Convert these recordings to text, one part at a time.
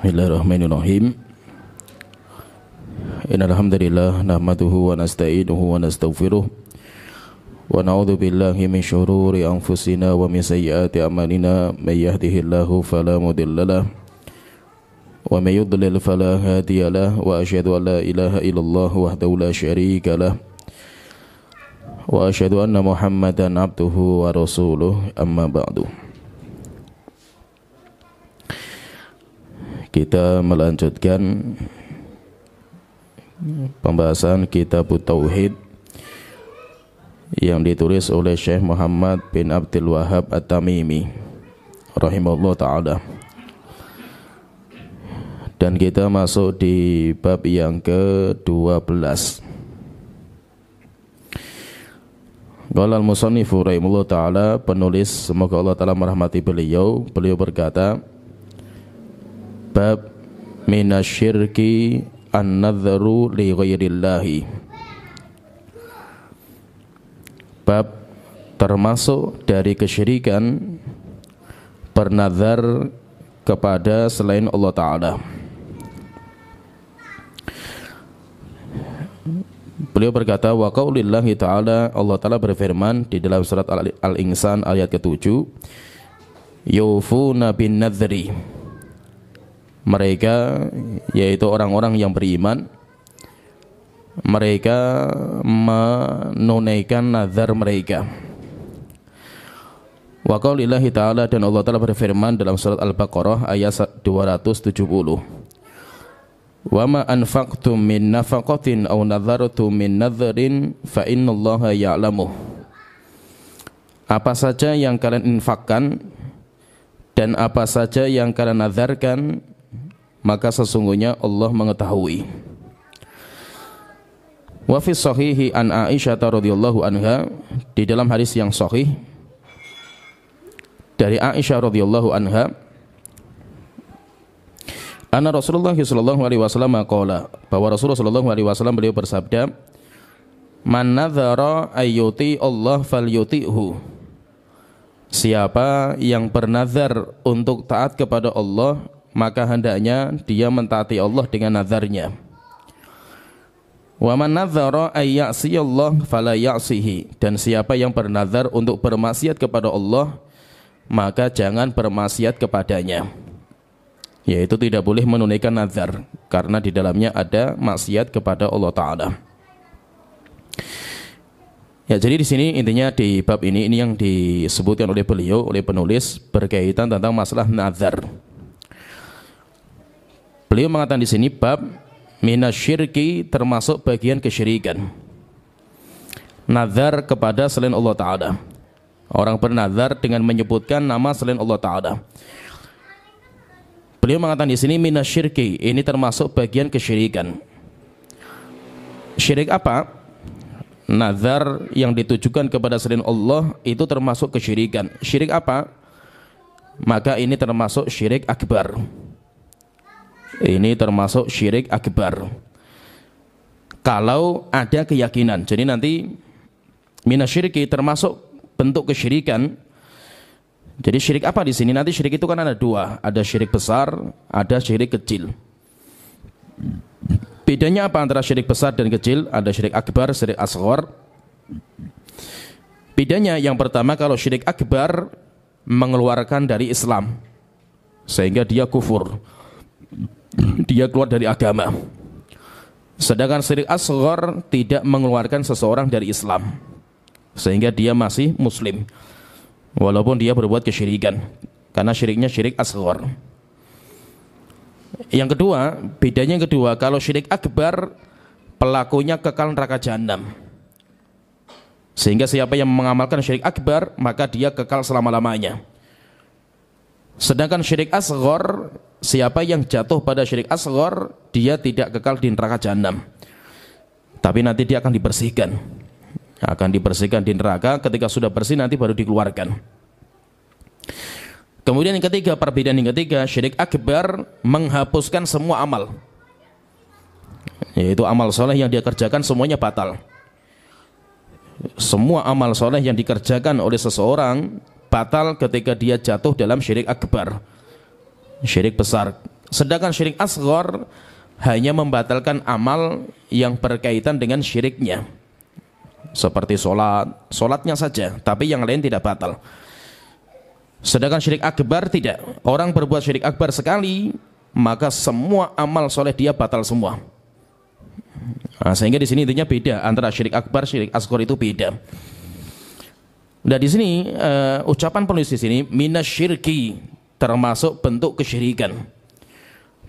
Bismillahirrahmanirrahim. Innal hamdalillah nahmaduhu wa nasta'inuhu wa nastaghfiruh wa na'udzu billahi min syururi anfusina wa min sayyiati a'malina may yahdihillahu fala mudhillalah wa may yudlil fala hadiyalah wa asyhadu an la ilaha illallah wahdahu la syarikalah wa asyhadu anna Muhammadan abduhu wa rasuluh amma ba'du. Kita melanjutkan pembahasan Kitab Tauhid yang ditulis oleh Syekh Muhammad bin Abdul Wahhab At-Tamimi rahimahullah ta'ala. Dan kita masuk di bab yang ke-12. Qala al-musannifu rahimahullah ta'ala, penulis semoga Allah ta'ala merahmati beliau berkata, bab minasyirki an-nadharu li ghairillahi. Bab termasuk dari kesyirikan bernazar kepada selain Allah Ta'ala. Beliau berkata, wa qaulillahi ta'ala, Allah Ta'ala berfirman di dalam surat Al-Insan ayat ke-7, yufuna bin nadhri. Mereka, yaitu orang-orang yang beriman, mereka menunaikan nazar mereka. Wa qaulillahi ta'ala, dan Allah Ta'ala berfirman dalam surat Al-Baqarah ayat 270, wa ma anfaqtum min nafaqatin aw nadhartum min nadharin fa innallaha ya'lamuh. Apa saja yang kalian infakkan dan apa saja yang kalian nazarkan, maka sesungguhnya Allah mengetahui. Wa fi sahihi an Aisyah radhiyallahu anha, di dalam hadis yang sahih dari Aisyah radhiyallahu anha, anna Rasulullah sallallahu alaihi wasallam qala, bahwa Rasulullah sallallahu alaihi wasallam beliau bersabda, man nadzara ayyuti Allah falyuti'hu. Siapa yang bernazar untuk taat kepada Allah, maka hendaknya dia mentaati Allah dengan nazarnya. Wa man nadzara ay ya'siyallah fala ya'sihi. Dan siapa yang bernazar untuk bermaksiat kepada Allah, maka jangan bermaksiat kepadanya. Yaitu tidak boleh menunaikan nazar karena di dalamnya ada maksiat kepada Allah Ta'ala. Ya, jadi di sini intinya di bab ini yang disebutkan oleh beliau, oleh penulis, berkaitan tentang masalah nazar. Beliau mengatakan di sini bab minasyirki, termasuk bagian kesyirikan, nazar kepada selain Allah Ta'ala. Orang bernazar dengan menyebutkan nama selain Allah Ta'ala. Beliau mengatakan di sini minasyirki, ini termasuk bagian kesyirikan. Syirik apa? Nazar yang ditujukan kepada selain Allah itu termasuk kesyirikan. Syirik apa? Maka ini termasuk syirik akbar. Ini termasuk syirik akbar. Kalau ada keyakinan, jadi nanti minasyirki termasuk bentuk kesyirikan. Jadi syirik apa di sini? Nanti syirik itu kan ada dua, ada syirik besar, ada syirik kecil. Bedanya apa antara syirik besar dan kecil? Ada syirik akbar, syirik asghar. Bedanya yang pertama, kalau syirik akbar mengeluarkan dari Islam sehingga dia kufur, dia keluar dari agama. Sedangkan syirik asghar tidak mengeluarkan seseorang dari Islam sehingga dia masih muslim walaupun dia berbuat kesyirikan, karena syiriknya syirik asghar. Yang kedua, bedanya yang kedua, kalau syirik akbar pelakunya kekal neraka jahanam, sehingga siapa yang mengamalkan syirik akbar maka dia kekal selama-lamanya. Sedangkan syirik asghar, siapa yang jatuh pada syirik asghar, dia tidak kekal di neraka jahanam, tapi nanti dia akan dibersihkan. Akan dibersihkan di neraka, ketika sudah bersih nanti baru dikeluarkan. Kemudian yang ketiga, perbedaan yang ketiga, syirik akbar menghapuskan semua amal, yaitu amal soleh yang dia kerjakan semuanya batal. Semua amal soleh yang dikerjakan oleh seseorang batal ketika dia jatuh dalam syirik akbar, syirik besar. Sedangkan syirik asghar hanya membatalkan amal yang berkaitan dengan syiriknya. Seperti solatnya saja, tapi yang lain tidak batal. Sedangkan syirik akbar tidak. Orang berbuat syirik akbar sekali, maka semua amal soleh dia batal semua. Nah, sehingga di sini intinya beda antara syirik akbar, syirik asghar itu beda. Nah di sini ucapan penulis di sini minasyirki, termasuk bentuk kesyirikan,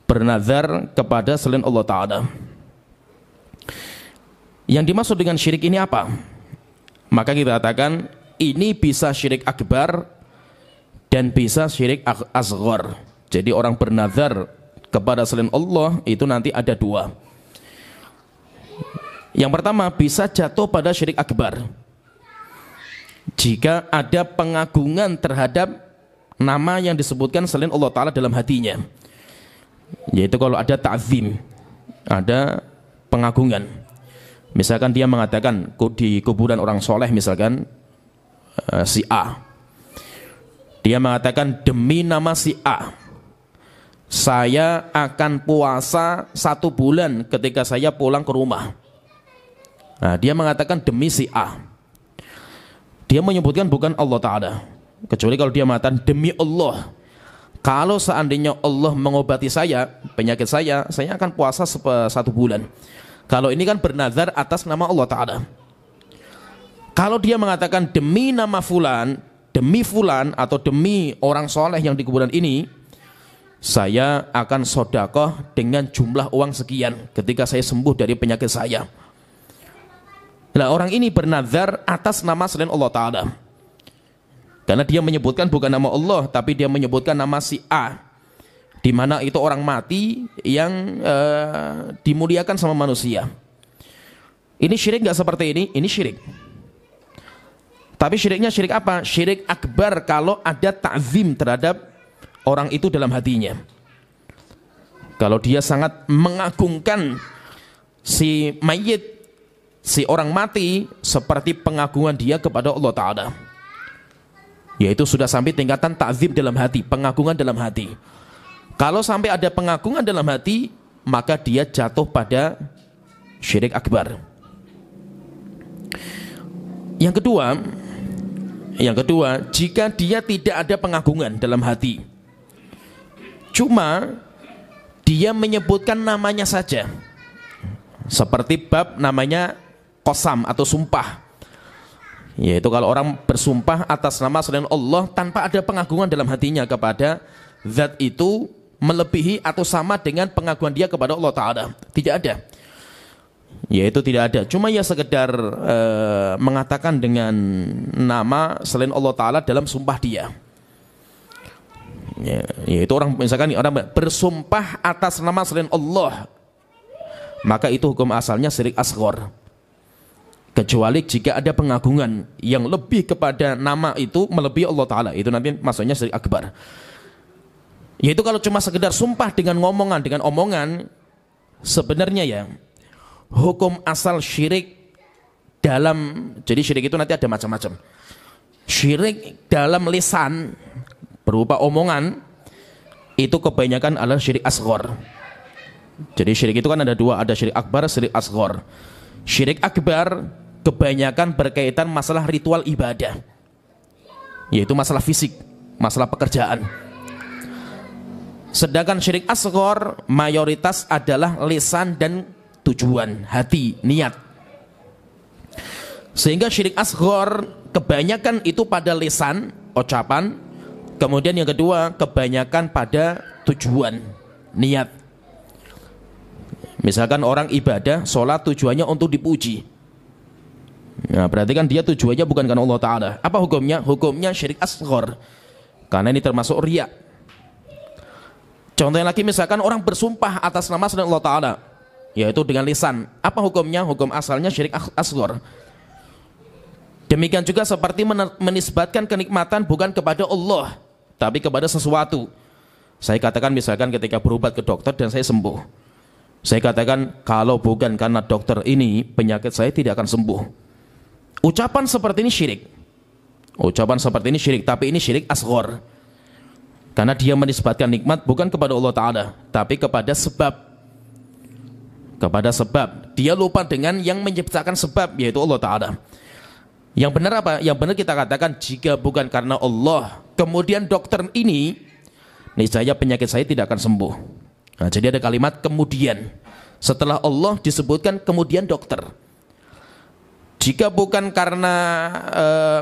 bernazar kepada selain Allah Ta'ala. Yang dimaksud dengan syirik ini apa? Maka kita katakan ini bisa syirik akbar dan bisa syirik asghar. Jadi orang bernazar kepada selain Allah itu nanti ada dua. Yang pertama bisa jatuh pada syirik akbar jika ada pengagungan terhadap nama yang disebutkan selain Allah Ta'ala dalam hatinya. Yaitu kalau ada ta'zim, ada pengagungan. Misalkan dia mengatakan di kuburan orang soleh, misalkan si A, dia mengatakan demi nama si A saya akan puasa 1 bulan ketika saya pulang ke rumah. Nah, dia mengatakan demi si A. Dia menyebutkan bukan Allah Ta'ala. Kecuali kalau dia mengatakan demi Allah, kalau seandainya Allah mengobati saya, penyakit saya akan puasa 1 bulan. Kalau ini kan bernazar atas nama Allah Ta'ala. Kalau dia mengatakan demi nama fulan, demi fulan atau demi orang soleh yang di kuburan ini, saya akan sodakoh dengan jumlah uang sekian ketika saya sembuh dari penyakit saya. Nah, orang ini bernazar atas nama selain Allah Ta'ala, karena dia menyebutkan bukan nama Allah, tapi dia menyebutkan nama si A, di mana itu orang mati yang dimuliakan sama manusia. Ini syirik nggak seperti ini? Ini syirik. Tapi syiriknya syirik apa? Syirik akbar kalau ada ta'zim terhadap orang itu dalam hatinya. Kalau dia sangat mengagungkan si mayit, si orang mati, seperti pengagungan dia kepada Allah Ta'ala, yaitu sudah sampai tingkatan ta'zim dalam hati, pengagungan dalam hati. Kalau sampai ada pengagungan dalam hati, maka dia jatuh pada syirik akbar. Yang kedua, jika dia tidak ada pengagungan dalam hati, cuma dia menyebutkan namanya saja, seperti bab namanya qasam atau sumpah, yaitu kalau orang bersumpah atas nama selain Allah tanpa ada pengagungan dalam hatinya kepada zat itu melebihi atau sama dengan pengakuan dia kepada Allah Ta'ala, tidak ada. Yaitu tidak ada, cuma ya sekedar mengatakan dengan nama selain Allah Ta'ala dalam sumpah dia. Yaitu orang, misalkan orang bersumpah atas nama selain Allah, maka itu hukum asalnya syirik asghar. Kecuali jika ada pengagungan yang lebih kepada nama itu melebihi Allah Ta'ala, itu nanti maksudnya syirik akbar. Yaitu kalau cuma sekedar sumpah dengan omongan, sebenarnya ya hukum asal syirik dalam, jadi syirik itu nanti ada macam-macam. Syirik dalam lisan berupa omongan itu kebanyakan adalah syirik asghar. Jadi syirik itu kan ada dua, ada syirik akbar, syirik asghar. Syirik akbar kebanyakan berkaitan masalah ritual ibadah, yaitu masalah fisik, masalah pekerjaan. Sedangkan syirik asghar mayoritas adalah lisan dan tujuan, hati, niat. Sehingga syirik asghar kebanyakan itu pada lisan, ucapan. Kemudian yang kedua kebanyakan pada tujuan, niat. Misalkan orang ibadah, sholat tujuannya untuk dipuji. Nah, berarti kan dia tujuannya bukan karena Allah Ta'ala. Apa hukumnya? Hukumnya syirik asghar, karena ini termasuk riya. Contohnya lagi, misalkan orang bersumpah atas nama selain Allah Ta'ala, yaitu dengan lisan. Apa hukumnya? Hukum asalnya syirik asghar. Demikian juga seperti menisbatkan kenikmatan bukan kepada Allah, tapi kepada sesuatu. Saya katakan misalkan ketika berobat ke dokter dan saya sembuh, saya katakan kalau bukan karena dokter ini penyakit saya tidak akan sembuh. Ucapan seperti ini syirik. Ucapan seperti ini syirik, tapi ini syirik asghar. Karena dia menisbatkan nikmat bukan kepada Allah Ta'ala, tapi kepada sebab. Kepada sebab. Dia lupa dengan yang menciptakan sebab, yaitu Allah Ta'ala. Yang benar apa? Yang benar kita katakan, jika bukan karena Allah, kemudian dokter ini, niscaya penyakit saya tidak akan sembuh. Nah, jadi ada kalimat kemudian. Setelah Allah disebutkan kemudian dokter. Jika bukan karena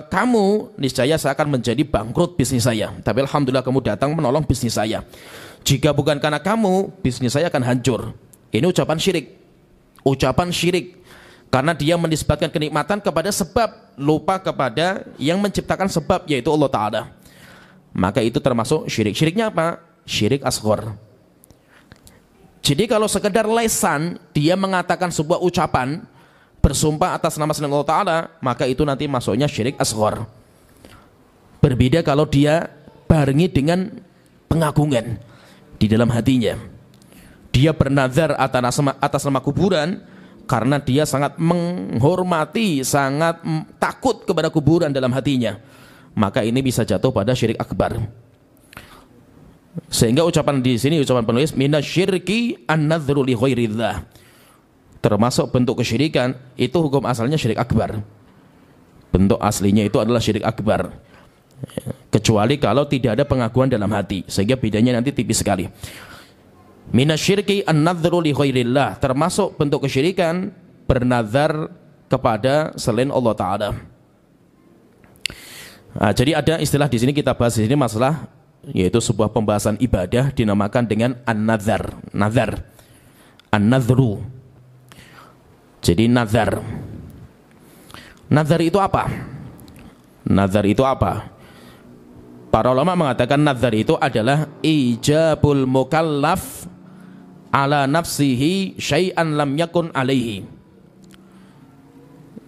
kamu, niscaya saya akan menjadi bangkrut bisnis saya. Tapi alhamdulillah kamu datang menolong bisnis saya. Jika bukan karena kamu, bisnis saya akan hancur. Ini ucapan syirik. Ucapan syirik. Karena dia menisbatkan kenikmatan kepada sebab, lupa kepada yang menciptakan sebab, yaitu Allah Ta'ala. Maka itu termasuk syirik. Syiriknya apa? Syirik asghar. Jadi kalau sekedar lesan, dia mengatakan sebuah ucapan, bersumpah atas nama selain Allah Ta'ala, maka itu nanti masuknya syirik asghar. Berbeda kalau dia barengi dengan pengagungan di dalam hatinya. Dia bernazar atas nama kuburan, karena dia sangat menghormati, sangat takut kepada kuburan dalam hatinya. Maka ini bisa jatuh pada syirik akbar. Sehingga ucapan di sini, ucapan penulis, minasyirki an-nadhru li ghairillah. Termasuk bentuk kesyirikan, itu hukum asalnya syirik akbar. Bentuk aslinya itu adalah syirik akbar. Kecuali kalau tidak ada pengakuan dalam hati, sehingga bedanya nanti tipis sekali. Minasyirki an-nadhru li ghairillah, termasuk bentuk kesyirikan bernazar kepada selain Allah Ta'ala. Nah, jadi ada istilah di sini, kita bahas di sini masalah, yaitu sebuah pembahasan ibadah dinamakan dengan an-nadhar. Nazar, an-nadhru. Jadi nazar. Nazar itu apa? Nazar itu apa? Para ulama mengatakan nazar itu adalah ijabul mukallaf ala nafsihi syai'an lam yakun alaihi.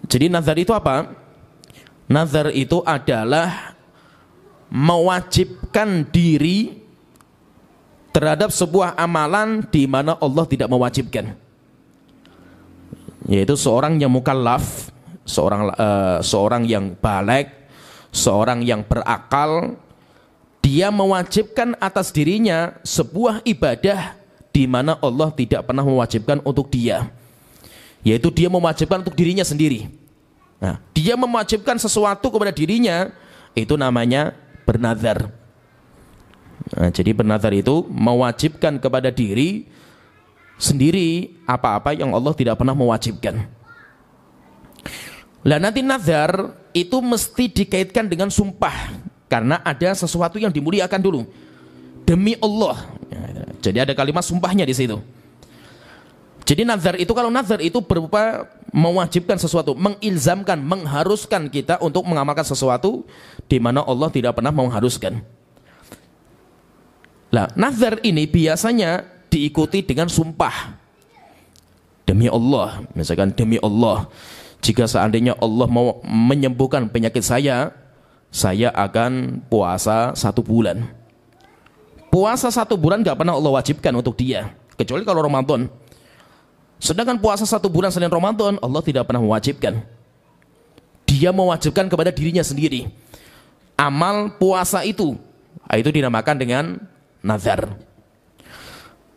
Jadi nazar itu apa? Nazar itu adalah mewajibkan diri terhadap sebuah amalan di mana Allah tidak mewajibkan. Yaitu seorang yang mukallaf, seorang yang baligh, seorang yang berakal, dia mewajibkan atas dirinya sebuah ibadah di mana Allah tidak pernah mewajibkan untuk dia. Yaitu dia mewajibkan untuk dirinya sendiri. Nah, dia mewajibkan sesuatu kepada dirinya, itu namanya bernazar. Nah, jadi bernazar itu mewajibkan kepada diri sendiri apa-apa yang Allah tidak pernah mewajibkan. Lah nanti nazar itu mesti dikaitkan dengan sumpah, karena ada sesuatu yang dimuliakan dulu. Demi Allah. Jadi ada kalimat sumpahnya di situ. Jadi nazar itu, kalau nazar itu berupa mewajibkan sesuatu, mengilzamkan, mengharuskan kita untuk mengamalkan sesuatu di mana Allah tidak pernah mengharuskan. Lah, nazar ini biasanya diikuti dengan sumpah. Demi Allah, misalkan demi Allah, jika seandainya Allah mau menyembuhkan penyakit saya akan puasa 1 bulan. Puasa 1 bulan gak pernah Allah wajibkan untuk dia, kecuali kalau Ramadan. Sedangkan puasa 1 bulan selain Ramadan, Allah tidak pernah mewajibkan. Dia mewajibkan kepada dirinya sendiri. Amal puasa itu dinamakan dengan nazar.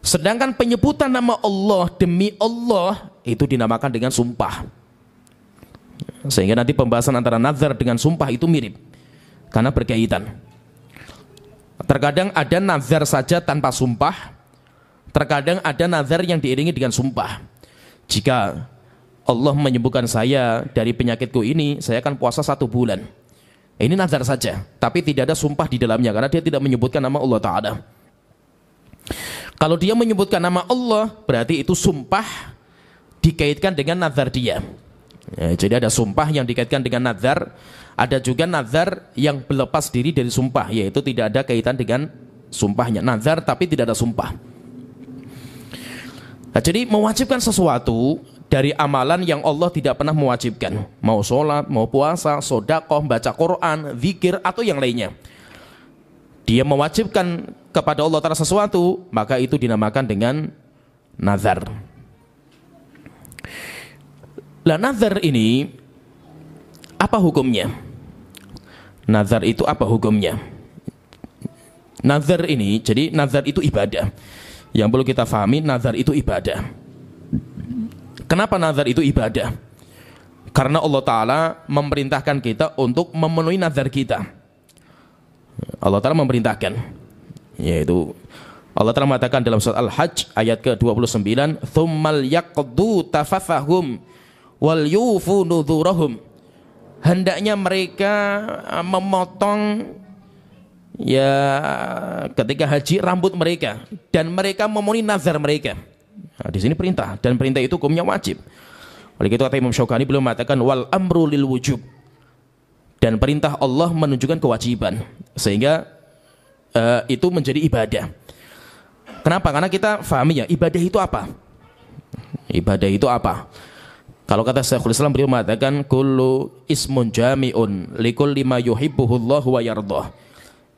Sedangkan penyebutan nama Allah demi Allah itu dinamakan dengan sumpah. Sehingga nanti pembahasan antara nazar dengan sumpah itu mirip, karena berkaitan. Terkadang ada nazar saja tanpa sumpah, terkadang ada nazar yang diiringi dengan sumpah. Jika Allah menyembuhkan saya dari penyakitku ini, saya akan puasa 1 bulan. Ini nazar saja, tapi tidak ada sumpah di dalamnya, karena dia tidak menyebutkan nama Allah Ta'ala. Kalau dia menyebutkan nama Allah, berarti itu sumpah dikaitkan dengan nazar dia. Ya, jadi ada sumpah yang dikaitkan dengan nazar, ada juga nazar yang berlepas diri dari sumpah, yaitu tidak ada kaitan dengan sumpahnya. Nazar tapi tidak ada sumpah. Nah, jadi mewajibkan sesuatu dari amalan yang Allah tidak pernah mewajibkan, mau sholat, mau puasa, sedekah, baca Quran, zikir atau yang lainnya. Dia mewajibkan kepada Allah Ta'ala sesuatu, maka itu dinamakan dengan nazar. Lah nazar ini apa hukumnya? Nazar itu apa hukumnya? Nazar ini, jadi nazar itu ibadah. Yang perlu kita fahami, nazar itu ibadah. Kenapa nazar itu ibadah? Karena Allah Ta'ala memerintahkan kita untuk memenuhi nazar kita. Allah Ta'ala memerintahkan, yaitu Allah Ta'ala mengatakan dalam surat Al-Hajj ayat ke-29, "Tsummal yaqdu tafathahum wal yufu nudhurahum." Hendaknya mereka memotong ya ketika haji rambut mereka dan mereka memenuhi nazar mereka. Nah, di sini perintah, dan perintah itu hukumnya wajib. Oleh itu kata Imam Syaukani, beliau mengatakan wal amru lil wujub, dan perintah Allah menunjukkan kewajiban, sehingga itu menjadi ibadah. Kenapa? Karena kita fahami ya, ibadah itu apa? Ibadah itu apa? Kalau kata Syekhul Islam, beliau mengatakan kullu ismun jami'un likulli ma yuhibbuhullahu wa yardah.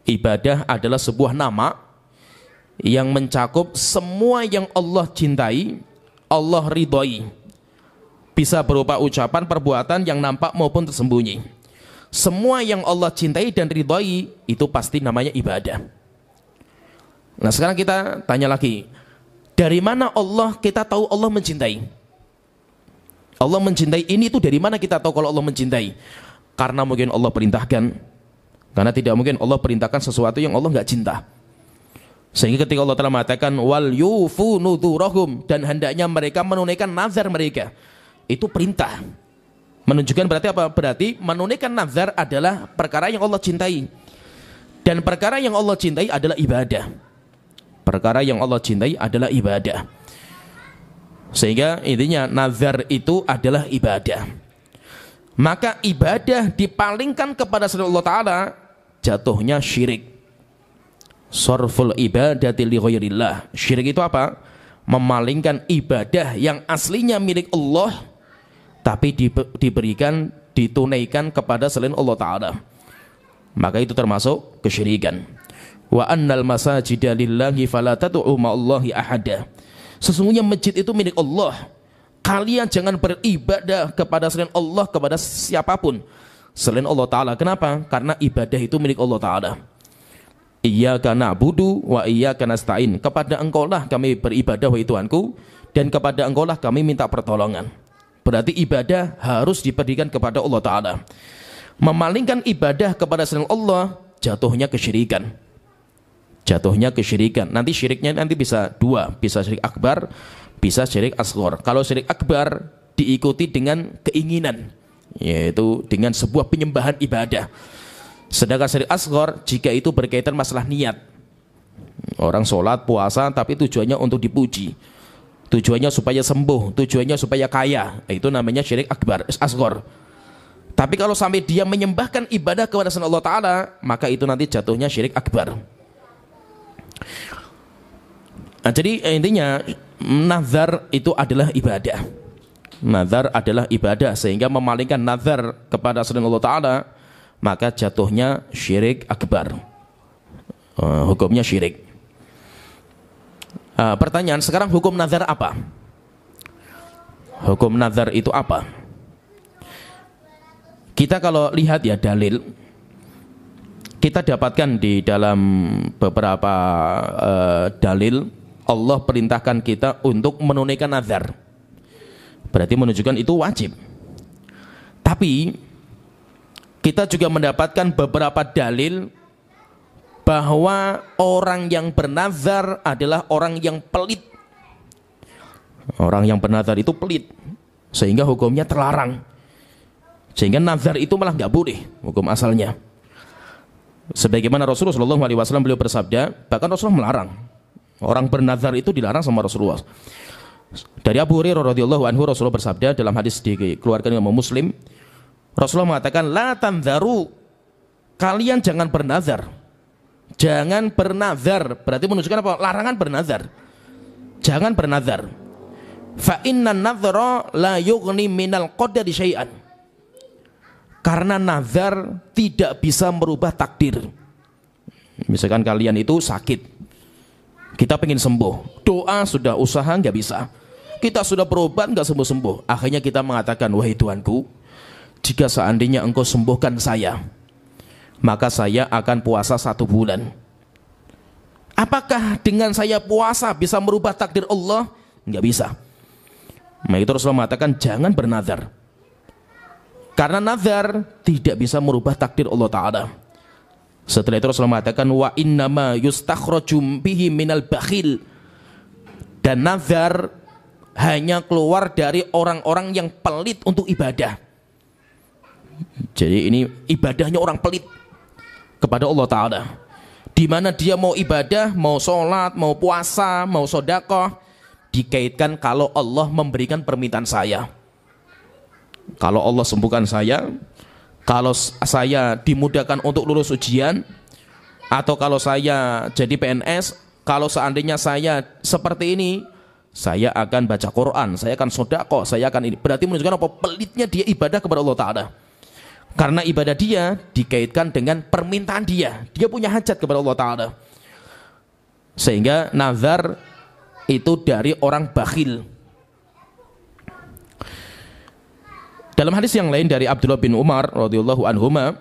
Ibadah adalah sebuah nama yang mencakup semua yang Allah cintai, Allah ridhoi. Bisa berupa ucapan, perbuatan yang nampak maupun tersembunyi. Semua yang Allah cintai dan ridhoi itu pasti namanya ibadah. Nah, sekarang kita tanya lagi, dari mana Allah kita tahu Allah mencintai? Allah mencintai ini itu dari mana kita tahu kalau Allah mencintai? Karena mungkin Allah perintahkan. Karena tidak mungkin Allah perintahkan sesuatu yang Allah enggak cinta. Sehingga ketika Allah telah mengatakan wal yufu nudhurahum, dan hendaknya mereka menunaikan nazar mereka, itu perintah. Menunjukkan berarti apa? Berarti menunaikan nazar adalah perkara yang Allah cintai. Dan perkara yang Allah cintai adalah ibadah. Perkara yang Allah cintai adalah ibadah. Sehingga intinya nazar itu adalah ibadah. Maka ibadah dipalingkan kepada selain Allah Ta'ala, jatuhnya syirik. Sarful ibadati li ghairillah. Syirik itu apa? Memalingkan ibadah yang aslinya milik Allah, tapi diberikan, ditunaikan kepada selain Allah Ta'ala. Maka itu termasuk kesyirikan. Wa annal masajida lillahi fala tad'u ma'allahi ahada. Sesungguhnya masjid itu milik Allah. Kalian jangan beribadah kepada selain Allah, kepada siapapun selain Allah Ta'ala. Kenapa? Karena ibadah itu milik Allah Ta'ala. Iyyaka na'budu wa iyyaka nasta'in. Kepada engkau lah kami beribadah, wahai Tuhanku, dan kepada engkau lah kami minta pertolongan. Berarti ibadah harus diberikan kepada Allah Ta'ala. Memalingkan ibadah kepada selain Allah, jatuhnya kesyirikan. Jatuhnya kesyirikan. Nanti syiriknya nanti bisa dua, bisa syirik akbar, bisa syirik asghar. Kalau syirik akbar diikuti dengan keinginan, yaitu dengan sebuah penyembahan ibadah. Sedangkan syirik asghar jika itu berkaitan masalah niat. Orang sholat, puasa, tapi tujuannya untuk dipuji, tujuannya supaya sembuh, tujuannya supaya kaya, itu namanya syirik akbar, asghar. Tapi kalau sampai dia menyembahkan ibadah kepada selain Allah Ta'ala, maka itu nanti jatuhnya syirik akbar. Nah, jadi intinya nazar itu adalah ibadah. Nazar adalah ibadah, sehingga memalingkan nazar kepada selain Allah Ta'ala, maka jatuhnya syirik akbar. Hukumnya syirik. Pertanyaan sekarang, hukum nazar apa? Hukum nazar itu apa? Kita kalau lihat ya dalil, kita dapatkan di dalam beberapa dalil Allah perintahkan kita untuk menunaikan nazar. Berarti menunjukkan itu wajib. Tapi kita juga mendapatkan beberapa dalil bahwa orang yang bernazar adalah orang yang pelit. Orang yang bernazar itu pelit, sehingga hukumnya terlarang. Sehingga nazar itu malah nggak boleh hukum asalnya. Sebagaimana Rasulullah SAW beliau bersabda, bahkan Rasulullah melarang. Orang bernazar itu dilarang sama Rasulullah. Dari Abu Hurairah radhiyallahu anhu, Rasulullah bersabda dalam hadis dikeluarkan Imam Muslim, Rasulullah mengatakan, la tanzaru, kalian jangan bernazar. Jangan bernazar, berarti menunjukkan apa? Larangan bernazar. Jangan bernazar. Fa inna nadhra la yughni minal qadari syai'an. Karena nazar tidak bisa merubah takdir. Misalkan kalian itu sakit, kita pengen sembuh, doa sudah, usaha nggak bisa, kita sudah berobat nggak sembuh-sembuh, akhirnya kita mengatakan, wahai Tuhanku, jika seandainya engkau sembuhkan saya, maka saya akan puasa 1 bulan. Apakah dengan saya puasa bisa merubah takdir Allah? Enggak bisa. Maka itu Rasulullah mengatakan jangan bernazar. Karena nazar tidak bisa merubah takdir Allah Ta'ala. Setelah itu Rasulullah mengatakan wa innama yustakhrajum bihi minal bakhil. Dan nazar hanya keluar dari orang-orang yang pelit untuk ibadah. Jadi ini ibadahnya orang pelit kepada Allah Ta'ala. Di mana dia mau ibadah, mau sholat, mau puasa, mau sedekah, dikaitkan kalau Allah memberikan permintaan saya. Kalau Allah sembuhkan saya, kalau saya dimudahkan untuk lulus ujian, atau kalau saya jadi PNS, kalau seandainya saya seperti ini, saya akan baca Quran, saya akan sedekah, saya akan ini. Berarti menunjukkan apa? Pelitnya dia ibadah kepada Allah Ta'ala. Karena ibadah dia dikaitkan dengan permintaan dia. Dia punya hajat kepada Allah Ta'ala. Sehingga nazar itu dari orang bakhil. Dalam hadis yang lain dari Abdullah bin Umar radhiyallahu anhuma,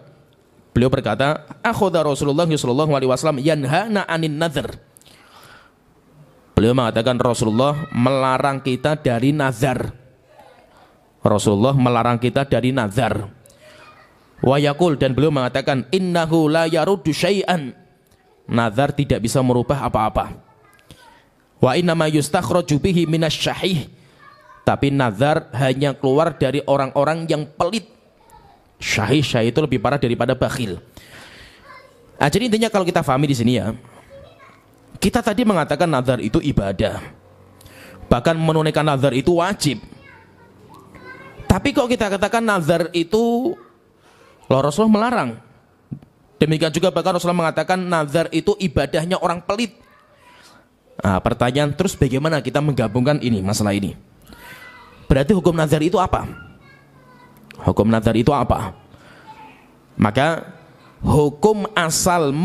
beliau berkata, akhadha Rasulullah sallallahu alaihi wasallam yanhana 'anin nazar. Beliau mengatakan Rasulullah melarang kita dari nazar. Rasulullah melarang kita dari nazar. Wa yaqul, dan beliau mengatakan innahu la yaruddu syai'an. Nazar tidak bisa merubah apa-apa. Wa innama yustakhraju bihi minasyahih. Tapi nazar hanya keluar dari orang-orang yang pelit. Syahih itu lebih parah daripada bakhil. Nah, jadi intinya kalau kita pahami di sini ya, kita tadi mengatakan nazar itu ibadah. Bahkan menunaikan nazar itu wajib. Tapi kalau kita katakan nazar itu Rasulullah melarang. Demikian juga bahkan Rasulullah mengatakan nazar itu ibadahnya orang pelit. Nah, pertanyaan terus bagaimana kita menggabungkan ini, masalah ini? Berarti hukum nazar itu apa? Hukum nazar itu apa? Maka hukum asal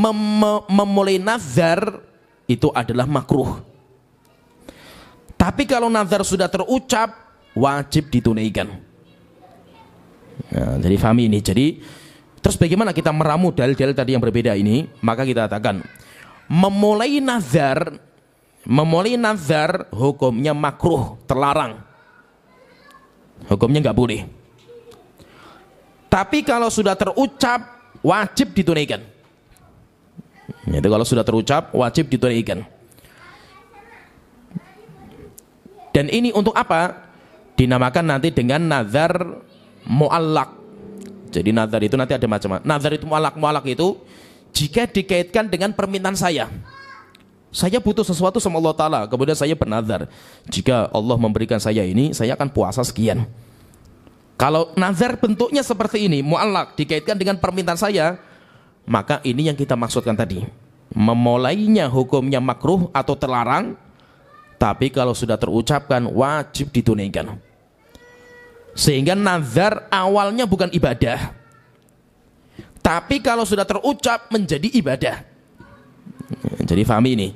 memulai nazar itu adalah makruh. Tapi kalau nazar sudah terucap, wajib ditunaikan. Nah, jadi fahami ini. Jadi terus bagaimana kita meramu dalil-dalil tadi yang berbeda ini? Maka kita katakan memulai nazar hukumnya makruh, terlarang. Hukumnya nggak boleh. Tapi kalau sudah terucap, wajib ditunaikan. Itu kalau sudah terucap, wajib ditunaikan. Dan ini untuk apa? Dinamakan nanti dengan nazar mu'allaq. Jadi nazar itu nanti ada macam-macam. Nazar itu mu'allaq itu jika dikaitkan dengan permintaan saya. Saya butuh sesuatu sama Allah Ta'ala, kemudian saya bernazar, jika Allah memberikan saya ini, saya akan puasa sekian. Kalau nazar bentuknya seperti ini, mu'allaq, dikaitkan dengan permintaan saya, maka ini yang kita maksudkan tadi. Memulainya hukumnya makruh atau terlarang, tapi kalau sudah terucapkan, wajib ditunaikan. Sehingga nazar awalnya bukan ibadah, tapi kalau sudah terucap menjadi ibadah. Jadi fahami ini.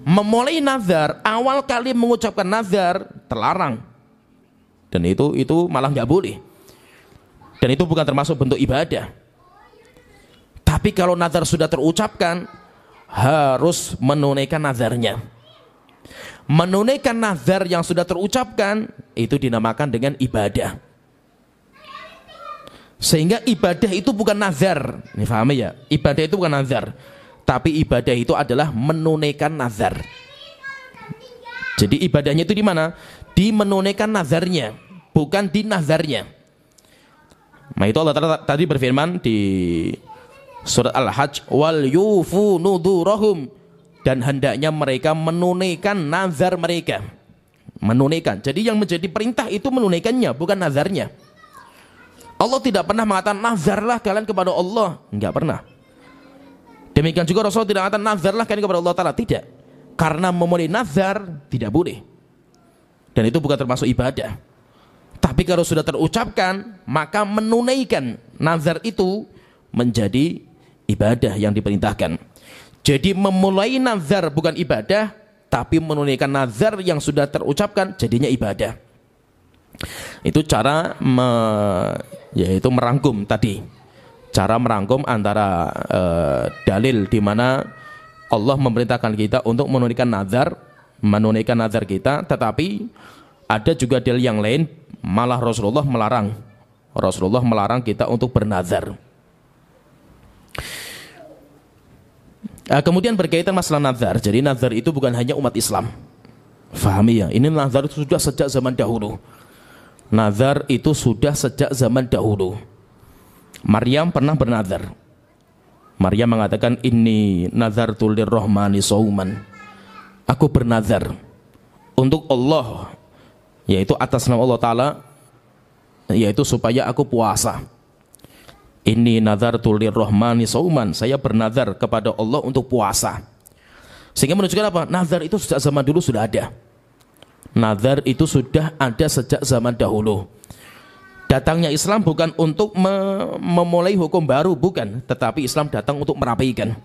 Memulai nazar, awal kali mengucapkan nazar terlarang. Dan itu malah nggak boleh. Dan itu bukan termasuk bentuk ibadah. Tapi kalau nazar sudah terucapkan, harus menunaikan nazarnya. Menunaikan nazar yang sudah terucapkan itu dinamakan dengan ibadah. Sehingga ibadah itu bukan nazar. Ini fahami ya? Ibadah itu bukan nazar. Tapi ibadah itu adalah menunaikan nazar. Jadi ibadahnya itu di mana? Di menunaikan nazarnya, bukan di nazarnya. Nah itu Allah Ta'ala tadi berfirman di surat Al-Hajj, wal yufu nudurahum, dan hendaknya mereka menunaikan nazar mereka. Menunaikan. Jadi yang menjadi perintah itu menunaikannya, bukan nazarnya. Allah tidak pernah mengatakan nazarlah kalian kepada Allah, enggak pernah. Demikian juga Rasulullah tidak mengatakan nazarlah kalian kepada Allah Ta'ala, tidak. Karena memulai nazar tidak boleh. Dan itu bukan termasuk ibadah. Tapi kalau sudah terucapkan, maka menunaikan nazar itu menjadi ibadah yang diperintahkan. Jadi memulai nazar bukan ibadah, tapi menunaikan nazar yang sudah terucapkan jadinya ibadah. Itu cara yaitu merangkum tadi. Cara merangkum antara dalil di mana Allah memerintahkan kita untuk menunaikan nazar kita, tetapi ada juga dalil yang lain, malah Rasulullah melarang kita untuk bernazar. Kemudian berkaitan masalah nazar. Jadi nazar itu bukan hanya umat Islam. Fahami ya, ini nazar itu sudah sejak zaman dahulu. Nazar itu sudah sejak zaman dahulu. Maryam pernah bernazar. Maryam mengatakan, inni nazartu lirrahmani sauman. Aku bernazar untuk Allah, yaitu atas nama Allah Ta'ala, yaitu supaya aku puasa. Inni nazartu lirrahmani sauman. Saya bernazar kepada Allah untuk puasa. Sehingga menunjukkan apa? Nazar itu sejak zaman dulu sudah ada. Nazar itu sudah ada sejak zaman dahulu. Datangnya Islam bukan untuk memulai hukum baru, bukan. Tetapi Islam datang untuk merapikan.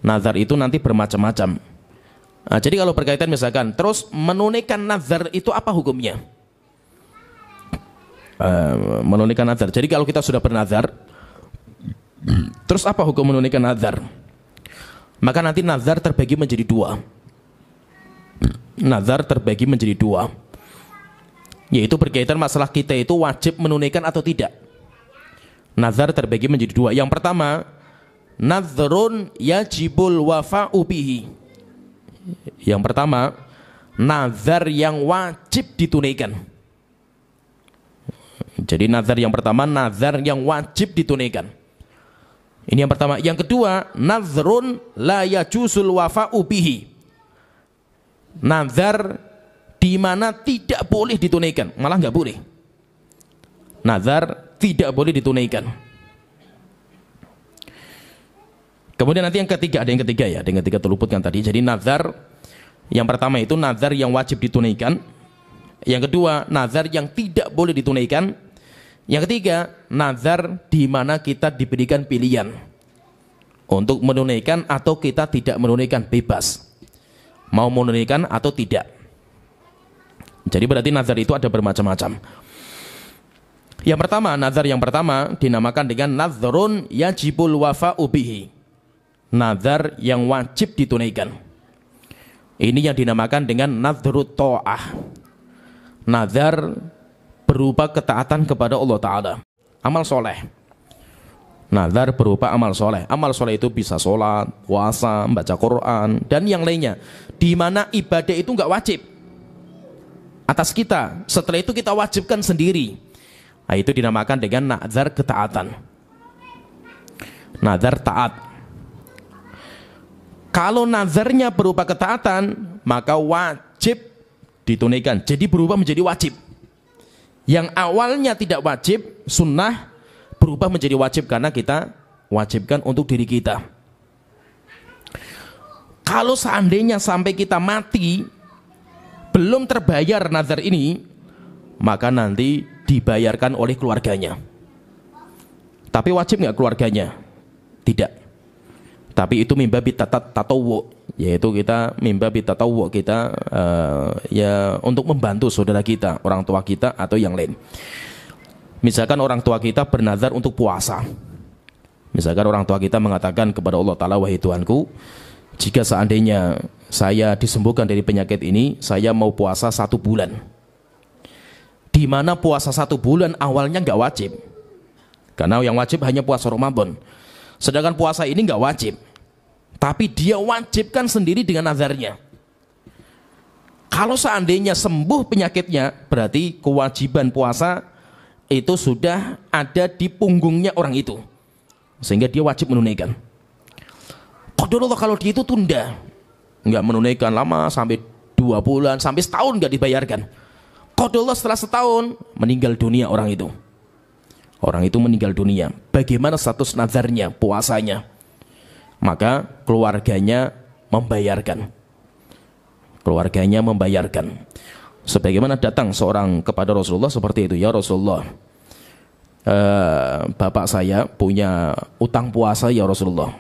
Nazar itu nanti bermacam-macam. Jadi kalau berkaitan misalkan, terus menunaikan nazar itu apa hukumnya? Menunaikan nazar. Jadi kalau kita sudah bernazar, terus apa hukum menunaikan nazar? Maka nanti nazar terbagi menjadi dua. Nazar terbagi menjadi dua, yaitu berkaitan masalah kita itu wajib menunaikan atau tidak. Nazar terbagi menjadi dua. Yang pertama, nazrun yajibul wafa'u bihi. Yang pertama, nazar yang wajib ditunaikan. Jadi nazar yang pertama, nazar yang wajib ditunaikan. Ini yang pertama. Yang kedua, nazrun la yajusul wafa'u bihi. Nazar di mana tidak boleh ditunaikan, malah nggak boleh. Nazar tidak boleh ditunaikan. Kemudian nanti yang ketiga, ada yang ketiga ya, ada yang ketiga terluputkan tadi. Jadi nazar yang pertama itu nazar yang wajib ditunaikan. Yang kedua, nazar yang tidak boleh ditunaikan. Yang ketiga, nazar di mana kita diberikan pilihan untuk menunaikan atau kita tidak menunaikan, bebas. Mau menunaikan atau tidak. Jadi berarti nazar itu ada bermacam-macam. Yang pertama, nazar yang pertama dinamakan dengan nazrun yajibul wafa'u bihi. Nazar yang wajib ditunaikan. Ini yang dinamakan dengan nazrut ta'ah. Nazar berupa ketaatan kepada Allah Ta'ala, amal soleh. Nazar berupa amal soleh. Amal soleh itu bisa sholat, puasa, membaca Quran, dan yang lainnya. Di mana ibadah itu nggak wajib atas kita. Setelah itu kita wajibkan sendiri. Nah, itu dinamakan dengan nazar ketaatan. Nazar taat. Kalau nazarnya berupa ketaatan, maka wajib ditunaikan. Jadi berubah menjadi wajib. Yang awalnya tidak wajib, sunnah, berubah menjadi wajib karena kita wajibkan untuk diri kita. Kalau seandainya sampai kita mati belum terbayar nazar ini, maka nanti dibayarkan oleh keluarganya. Tapi wajib nggak keluarganya? Tidak. Tapi itu mimbabi tatawwu, yaitu kita mimbabi tatawwu kita ya untuk membantu saudara kita, orang tua kita atau yang lain. Misalkan orang tua kita bernazar untuk puasa. Misalkan orang tua kita mengatakan kepada Allah Ta'ala, wahai Tuhanku, jika seandainya saya disembuhkan dari penyakit ini, saya mau puasa 1 bulan. Di mana puasa 1 bulan awalnya nggak wajib. Karena yang wajib hanya puasa Ramadan. Sedangkan puasa ini nggak wajib. Tapi dia wajibkan sendiri dengan nazarnya. Kalau seandainya sembuh penyakitnya, berarti kewajiban puasa itu sudah ada di punggungnya orang itu. Sehingga dia wajib menunaikan. Qadarullah kalau dia itu tunda, nggak menunaikan lama sampai 2 bulan, sampai setahun nggak dibayarkan. Qadarullah setelah setahun meninggal dunia orang itu. Orang itu meninggal dunia. Bagaimana status nazarnya, puasanya? Maka keluarganya membayarkan. Keluarganya membayarkan. Sebagaimana datang seorang kepada Rasulullah seperti itu, ya Rasulullah, bapak saya punya utang puasa ya Rasulullah.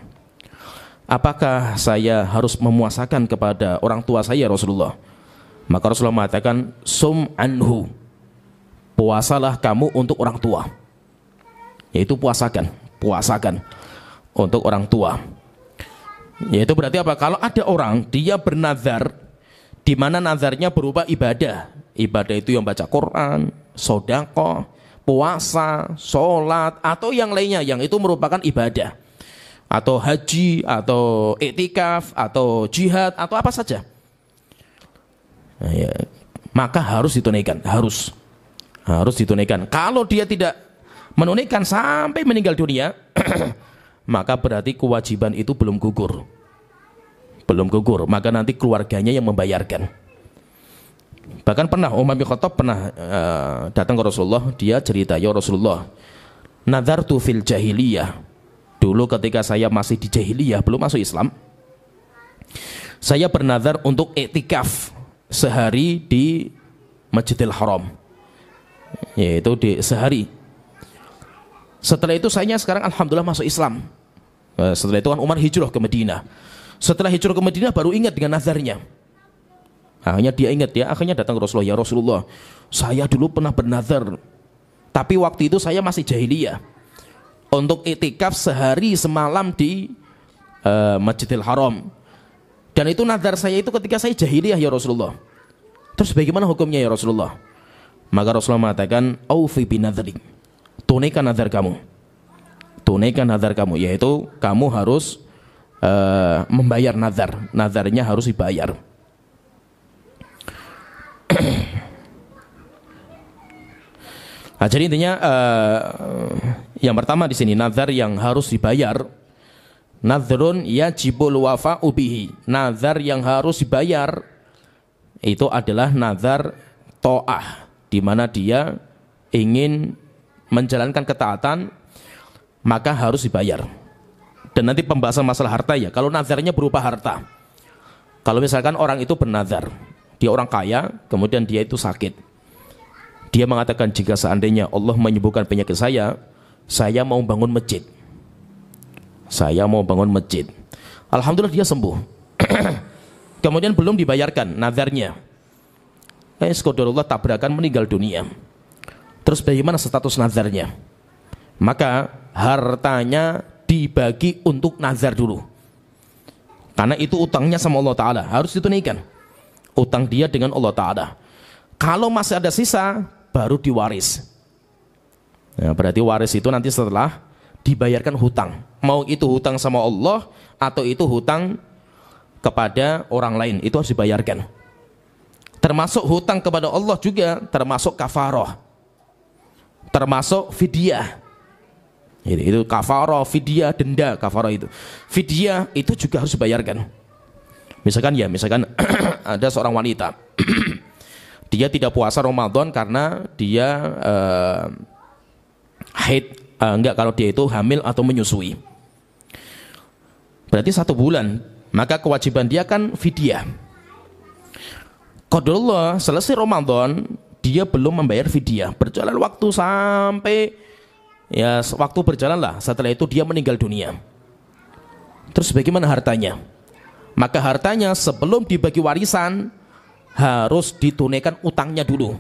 Apakah saya harus memuasakan kepada orang tua saya Rasulullah? Maka Rasulullah mengatakan, sum anhu, puasalah kamu untuk orang tua. Yaitu puasakan untuk orang tua. Yaitu berarti apa? Kalau ada orang dia bernazar, di mana nazarnya berupa ibadah. Ibadah itu yang baca Quran, sedekah, puasa, sholat, atau yang lainnya yang itu merupakan ibadah. Atau haji, atau iktikaf, atau jihad, atau apa saja. Nah, ya, maka harus ditunaikan, harus ditunaikan. Kalau dia tidak menunaikan sampai meninggal dunia, maka berarti kewajiban itu belum gugur, maka nanti keluarganya yang membayarkan. Bahkan pernah Umar bin Khattab pernah datang ke Rasulullah, dia cerita, ya Rasulullah, nazartu fil jahiliyah, dulu ketika saya masih di jahiliyah, belum masuk Islam, saya bernazar untuk iktikaf sehari di Masjidil Haram, yaitu di sehari. Setelah itu saya sekarang alhamdulillah masuk Islam. Setelah itu kan Umar hijrah ke Madinah. Setelah hijrah ke Madinah baru ingat dengan nazarnya. Akhirnya dia ingat, ya akhirnya datang ke Rasulullah, ya Rasulullah, saya dulu pernah bernazar, tapi waktu itu saya masih jahiliyah, untuk iktikaf sehari semalam di Masjidil Haram. Dan itu nazar saya itu ketika saya jahiliyah ya Rasulullah. Terus bagaimana hukumnya ya Rasulullah? Maka Rasulullah mengatakan, aufi binadhrik, tunaikan nazar kamu. Tunaikan nazar kamu, yaitu kamu harus membayar nazar. Nazarnya harus dibayar. Nah, jadi intinya yang pertama di sini nazar yang harus dibayar. Nazrun yajibul wafa'u bihi. Nazar yang harus dibayar itu adalah nazar ta'ah, di mana dia ingin menjalankan ketaatan, maka harus dibayar. Dan nanti pembahasan masalah harta ya, kalau nazarnya berupa harta. Kalau misalkan orang itu bernazar, dia orang kaya, kemudian dia itu sakit. Dia mengatakan, jika seandainya Allah menyembuhkan penyakit saya mau bangun masjid. Saya mau bangun masjid. Alhamdulillah dia sembuh. Kemudian belum dibayarkan nazarnya. Qadarullah tabrakan meninggal dunia. Terus bagaimana status nazarnya? Maka hartanya dibagi untuk nazar dulu. Karena itu utangnya sama Allah Ta'ala, harus ditunaikan. Utang dia dengan Allah Ta'ala. Kalau masih ada sisa, baru diwaris. Nah, berarti waris itu nanti setelah dibayarkan hutang. Mau itu hutang sama Allah atau itu hutang kepada orang lain, itu harus dibayarkan. Termasuk hutang kepada Allah juga, termasuk kafarah, termasuk fidyah. Itu kafarah, fidyah, denda. Kafarah itu, fidyah itu juga harus dibayarkan. Misalkan ada seorang wanita dia tidak puasa Ramadan karena dia haid, kalau dia itu hamil atau menyusui, berarti 1 bulan, maka kewajiban dia kan fidyah. Qadarullah selesai Ramadan, dia belum membayar fidyah, berjalan waktu sampai ya waktu berjalanlah, setelah itu dia meninggal dunia. Terus bagaimana hartanya? Maka hartanya sebelum dibagi warisan harus ditunaikan utangnya dulu.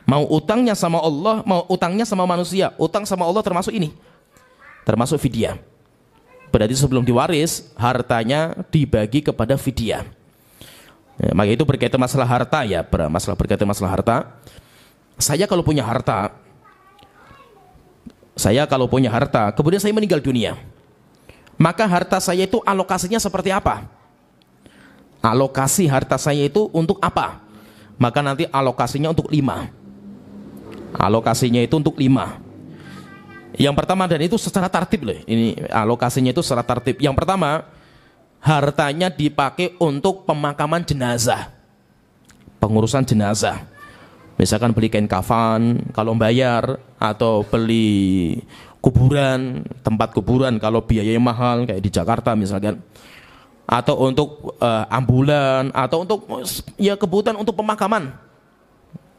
Mau utangnya sama Allah, mau utangnya sama manusia. Utang sama Allah termasuk ini, termasuk fidyah. Berarti sebelum diwaris, hartanya dibagi kepada fidyah. Ya, maka itu berkaitan masalah harta ya, berkaitan masalah harta. Saya kalau punya harta, kemudian saya meninggal dunia, maka harta saya itu alokasinya seperti apa? Alokasi harta saya itu untuk apa? Maka nanti alokasinya untuk 5. Alokasinya itu untuk 5. Yang pertama, dan itu secara tertib loh. Ini alokasinya itu secara tertib. Yang pertama, hartanya dipakai untuk pemakaman jenazah, pengurusan jenazah. Misalkan beli kain kafan kalau bayar, atau beli kuburan, tempat kuburan kalau biayanya mahal kayak di Jakarta misalkan, atau untuk ambulan, atau untuk ya kebutuhan untuk pemakaman.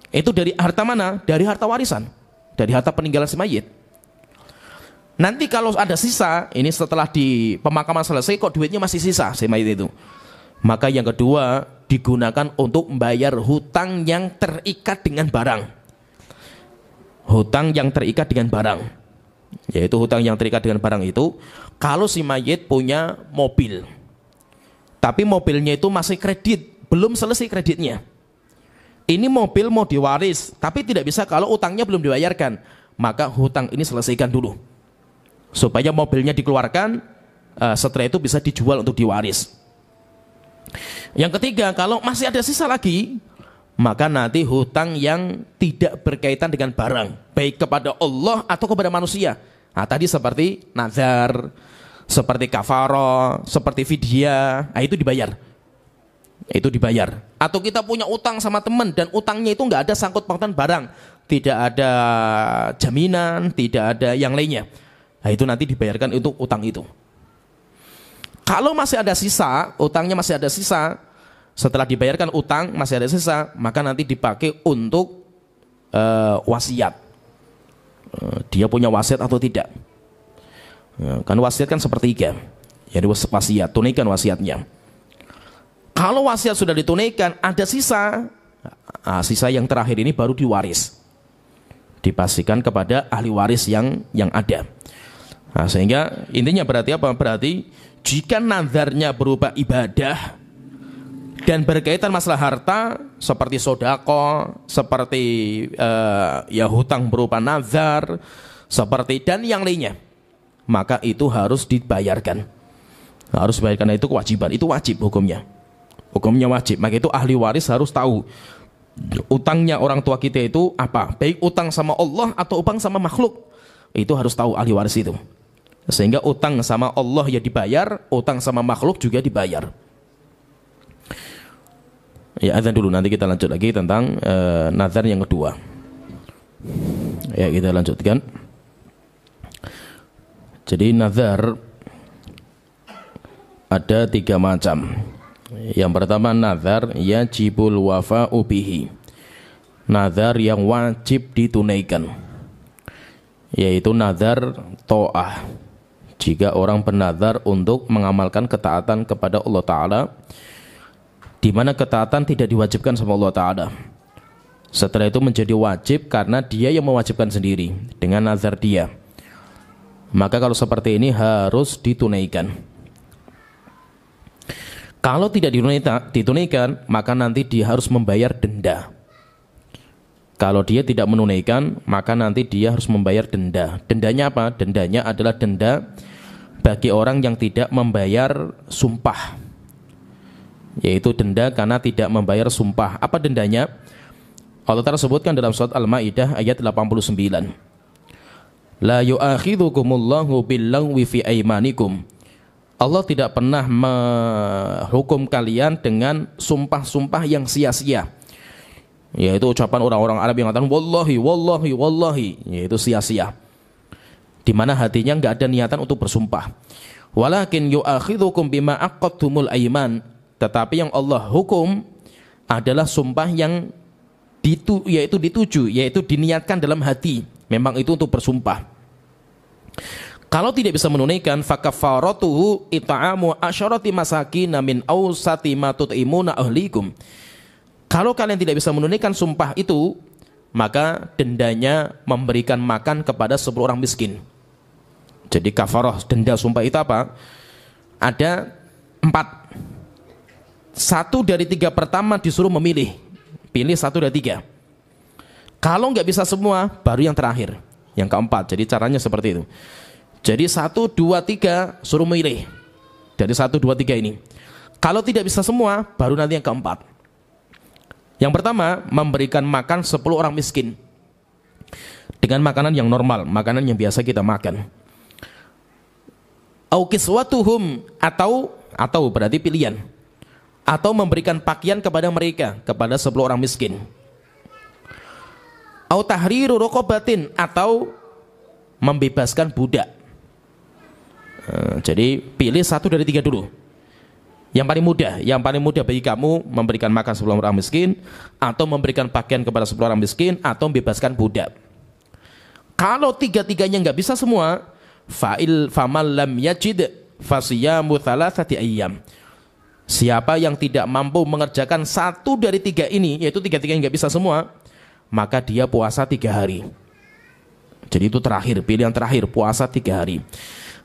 Itu dari harta mana? Dari harta warisan, dari harta peninggalan si mayit. Nanti kalau ada sisa, ini setelah di pemakaman selesai kok duitnya masih sisa si mayit itu, maka yang kedua digunakan untuk membayar hutang yang terikat dengan barang. Hutang yang terikat dengan barang, yaitu hutang yang terikat dengan barang itu, kalau si mayit punya mobil, tapi mobilnya itu masih kredit, belum selesai kreditnya. Ini mobil mau diwaris, tapi tidak bisa kalau utangnya belum dibayarkan. Maka hutang ini selesaikan dulu, supaya mobilnya dikeluarkan, setelah itu bisa dijual untuk diwaris. Yang ketiga, kalau masih ada sisa lagi, maka nanti hutang yang tidak berkaitan dengan barang, baik kepada Allah atau kepada manusia. Nah, tadi seperti nazar, seperti kafarah, seperti fidyah, nah, itu dibayar. Itu dibayar. Atau kita punya utang sama teman dan utangnya itu nggak ada sangkut pautan barang, tidak ada jaminan, tidak ada yang lainnya. Nah, itu nanti dibayarkan untuk utang itu. Kalau masih ada sisa, utangnya masih ada sisa, setelah dibayarkan utang masih ada sisa, maka nanti dipakai untuk wasiat. Dia punya wasiat atau tidak? Kan wasiat kan sepertiga. Jadi wasiat, tunaikan wasiatnya. Kalau wasiat sudah ditunaikan, ada sisa, sisa yang terakhir ini baru diwaris. Dipastikan kepada ahli waris yang ada. Nah, sehingga intinya berarti apa? Berarti jika nazarnya berupa ibadah dan berkaitan masalah harta, seperti sodako, seperti ya hutang berupa nazar, seperti dan yang lainnya, maka itu harus dibayarkan. Harus dibayarkan, itu kewajiban, itu wajib hukumnya. Hukumnya wajib. Maka itu ahli waris harus tahu utangnya orang tua kita itu apa, baik utang sama Allah atau utang sama makhluk. Itu harus tahu ahli waris itu. Sehingga utang sama Allah ya dibayar, utang sama makhluk juga dibayar. Ya, azan dulu, nanti kita lanjut lagi tentang nazar yang kedua. Ya, kita lanjutkan. Jadi nazar ada 3 macam. Yang pertama nazar yajibul wafa'u bihi. Nazar yang wajib ditunaikan, yaitu nazar ta'ah. Jika orang bernazar untuk mengamalkan ketaatan kepada Allah Ta'ala, di mana ketaatan tidak diwajibkan sama Allah Ta'ala, setelah itu menjadi wajib karena dia yang mewajibkan sendiri dengan nazar dia. Maka kalau seperti ini harus ditunaikan. Kalau tidak ditunaikan, maka nanti dia harus membayar denda. Kalau dia tidak menunaikan, maka nanti dia harus membayar denda. Dendanya apa? Dendanya adalah denda bagi orang yang tidak membayar sumpah, yaitu denda karena tidak membayar sumpah. Apa dendanya? Allah Ta'ala sebutkan dalam surat Al-Maidah ayat 89. La yu'akhidhukumullahu billagwi fi aimanikum. Allah tidak pernah menghukum kalian dengan sumpah-sumpah yang sia-sia, yaitu ucapan orang-orang Arab yang mengatakan wallahi, wallahi, wallahi, yaitu sia-sia, di mana hatinya enggak ada niatan untuk bersumpah. Walakin yu'akhidhukum bima aqadtumul aiman. Tetapi yang Allah hukum adalah sumpah yang yaitu diniatkan dalam hati, memang itu untuk bersumpah. Kalau tidak bisa menunaikan, fakafaratuhu it'amu asyarati masakin min awsati ma tut'imuna ahlikum. Kalau kalian tidak bisa menunaikan sumpah itu, maka dendanya memberikan makan kepada 10 orang miskin. Jadi kafarah, denda sumpah itu apa? Ada 4. 1 dari 3 pertama disuruh memilih. Pilih 1 dari 3. Kalau nggak bisa semua, baru yang terakhir, yang keempat. Jadi caranya seperti itu. Jadi 1, 2, 3 suruh milih dari 1, 2, 3 ini. Kalau tidak bisa semua, baru nanti yang keempat. Yang pertama, memberikan makan 10 orang miskin dengan makanan yang normal, makanan yang biasa kita makan. Au kiswatuhum, atau berarti pilihan, atau memberikan pakaian kepada mereka, kepada 10 orang miskin. Au tahriru raqabatin, atau membebaskan budak. Jadi pilih 1 dari 3 dulu. Yang paling mudah bagi kamu memberikan makan 10 orang miskin, atau memberikan pakaian kepada 10 orang miskin, atau membebaskan budak. Kalau 3-tiganya nggak bisa semua, famal lam yajid fasiyamu thalathati ayyam. Siapa yang tidak mampu mengerjakan 1 dari 3 ini, yaitu 3-tiganya nggak bisa semua, maka dia puasa 3 hari. Jadi itu terakhir, pilihan terakhir, puasa 3 hari.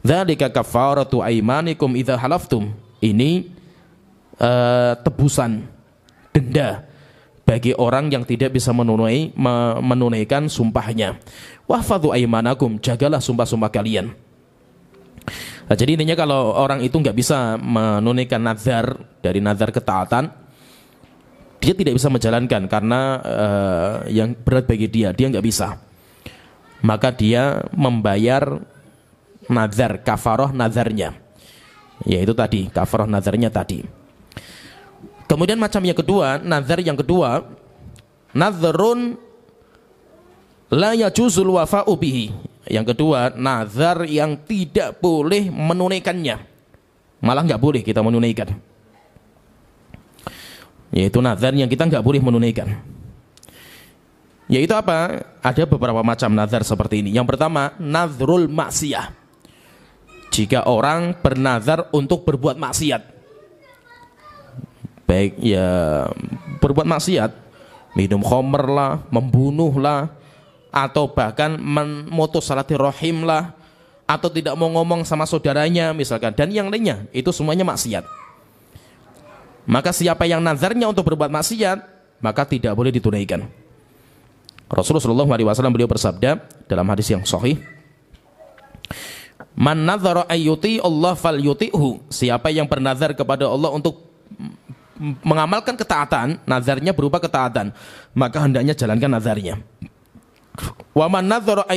Dzalika kafaratu aimanikum idza halaftum. Ini tebusan denda bagi orang yang tidak bisa menunaikan sumpahnya. Wahfadzu aymanakum, jagalah sumpah-sumpah kalian. Nah, jadi intinya kalau orang itu nggak bisa menunaikan nazar dari nazar ketaatan, dia tidak bisa menjalankan karena yang berat bagi dia nggak bisa. Maka dia membayar nazar, kafaroh nazarnya, yaitu tadi kafaroh nazarnya tadi. Kemudian macam yang kedua, nazar yang kedua, nazarun la yajuzul wafa'u bihi. Yang kedua, nazar yang tidak boleh menunaikannya. Malah nggak boleh kita menunaikan. Yaitu nazar yang kita nggak boleh menunaikan. Yaitu apa? Ada beberapa macam nazar seperti ini. Yang pertama, nazrul maksiyah. Jika orang bernazar untuk berbuat maksiat, baik ya berbuat maksiat, minum khamr lah, membunuh lah, atau bahkan memutus silaturahim lah, atau tidak mau ngomong sama saudaranya misalkan, dan yang lainnya, itu semuanya maksiat. Maka siapa yang nazarnya untuk berbuat maksiat, maka tidak boleh ditunaikan. Rasulullah SAW beliau bersabda dalam hadis yang sahih, man nazara ayyuti Allah falyuti'hu. Siapa yang bernazar kepada Allah untuk mengamalkan ketaatan, nazarnya berupa ketaatan, maka hendaknya jalankan nazarnya. Wa man nazara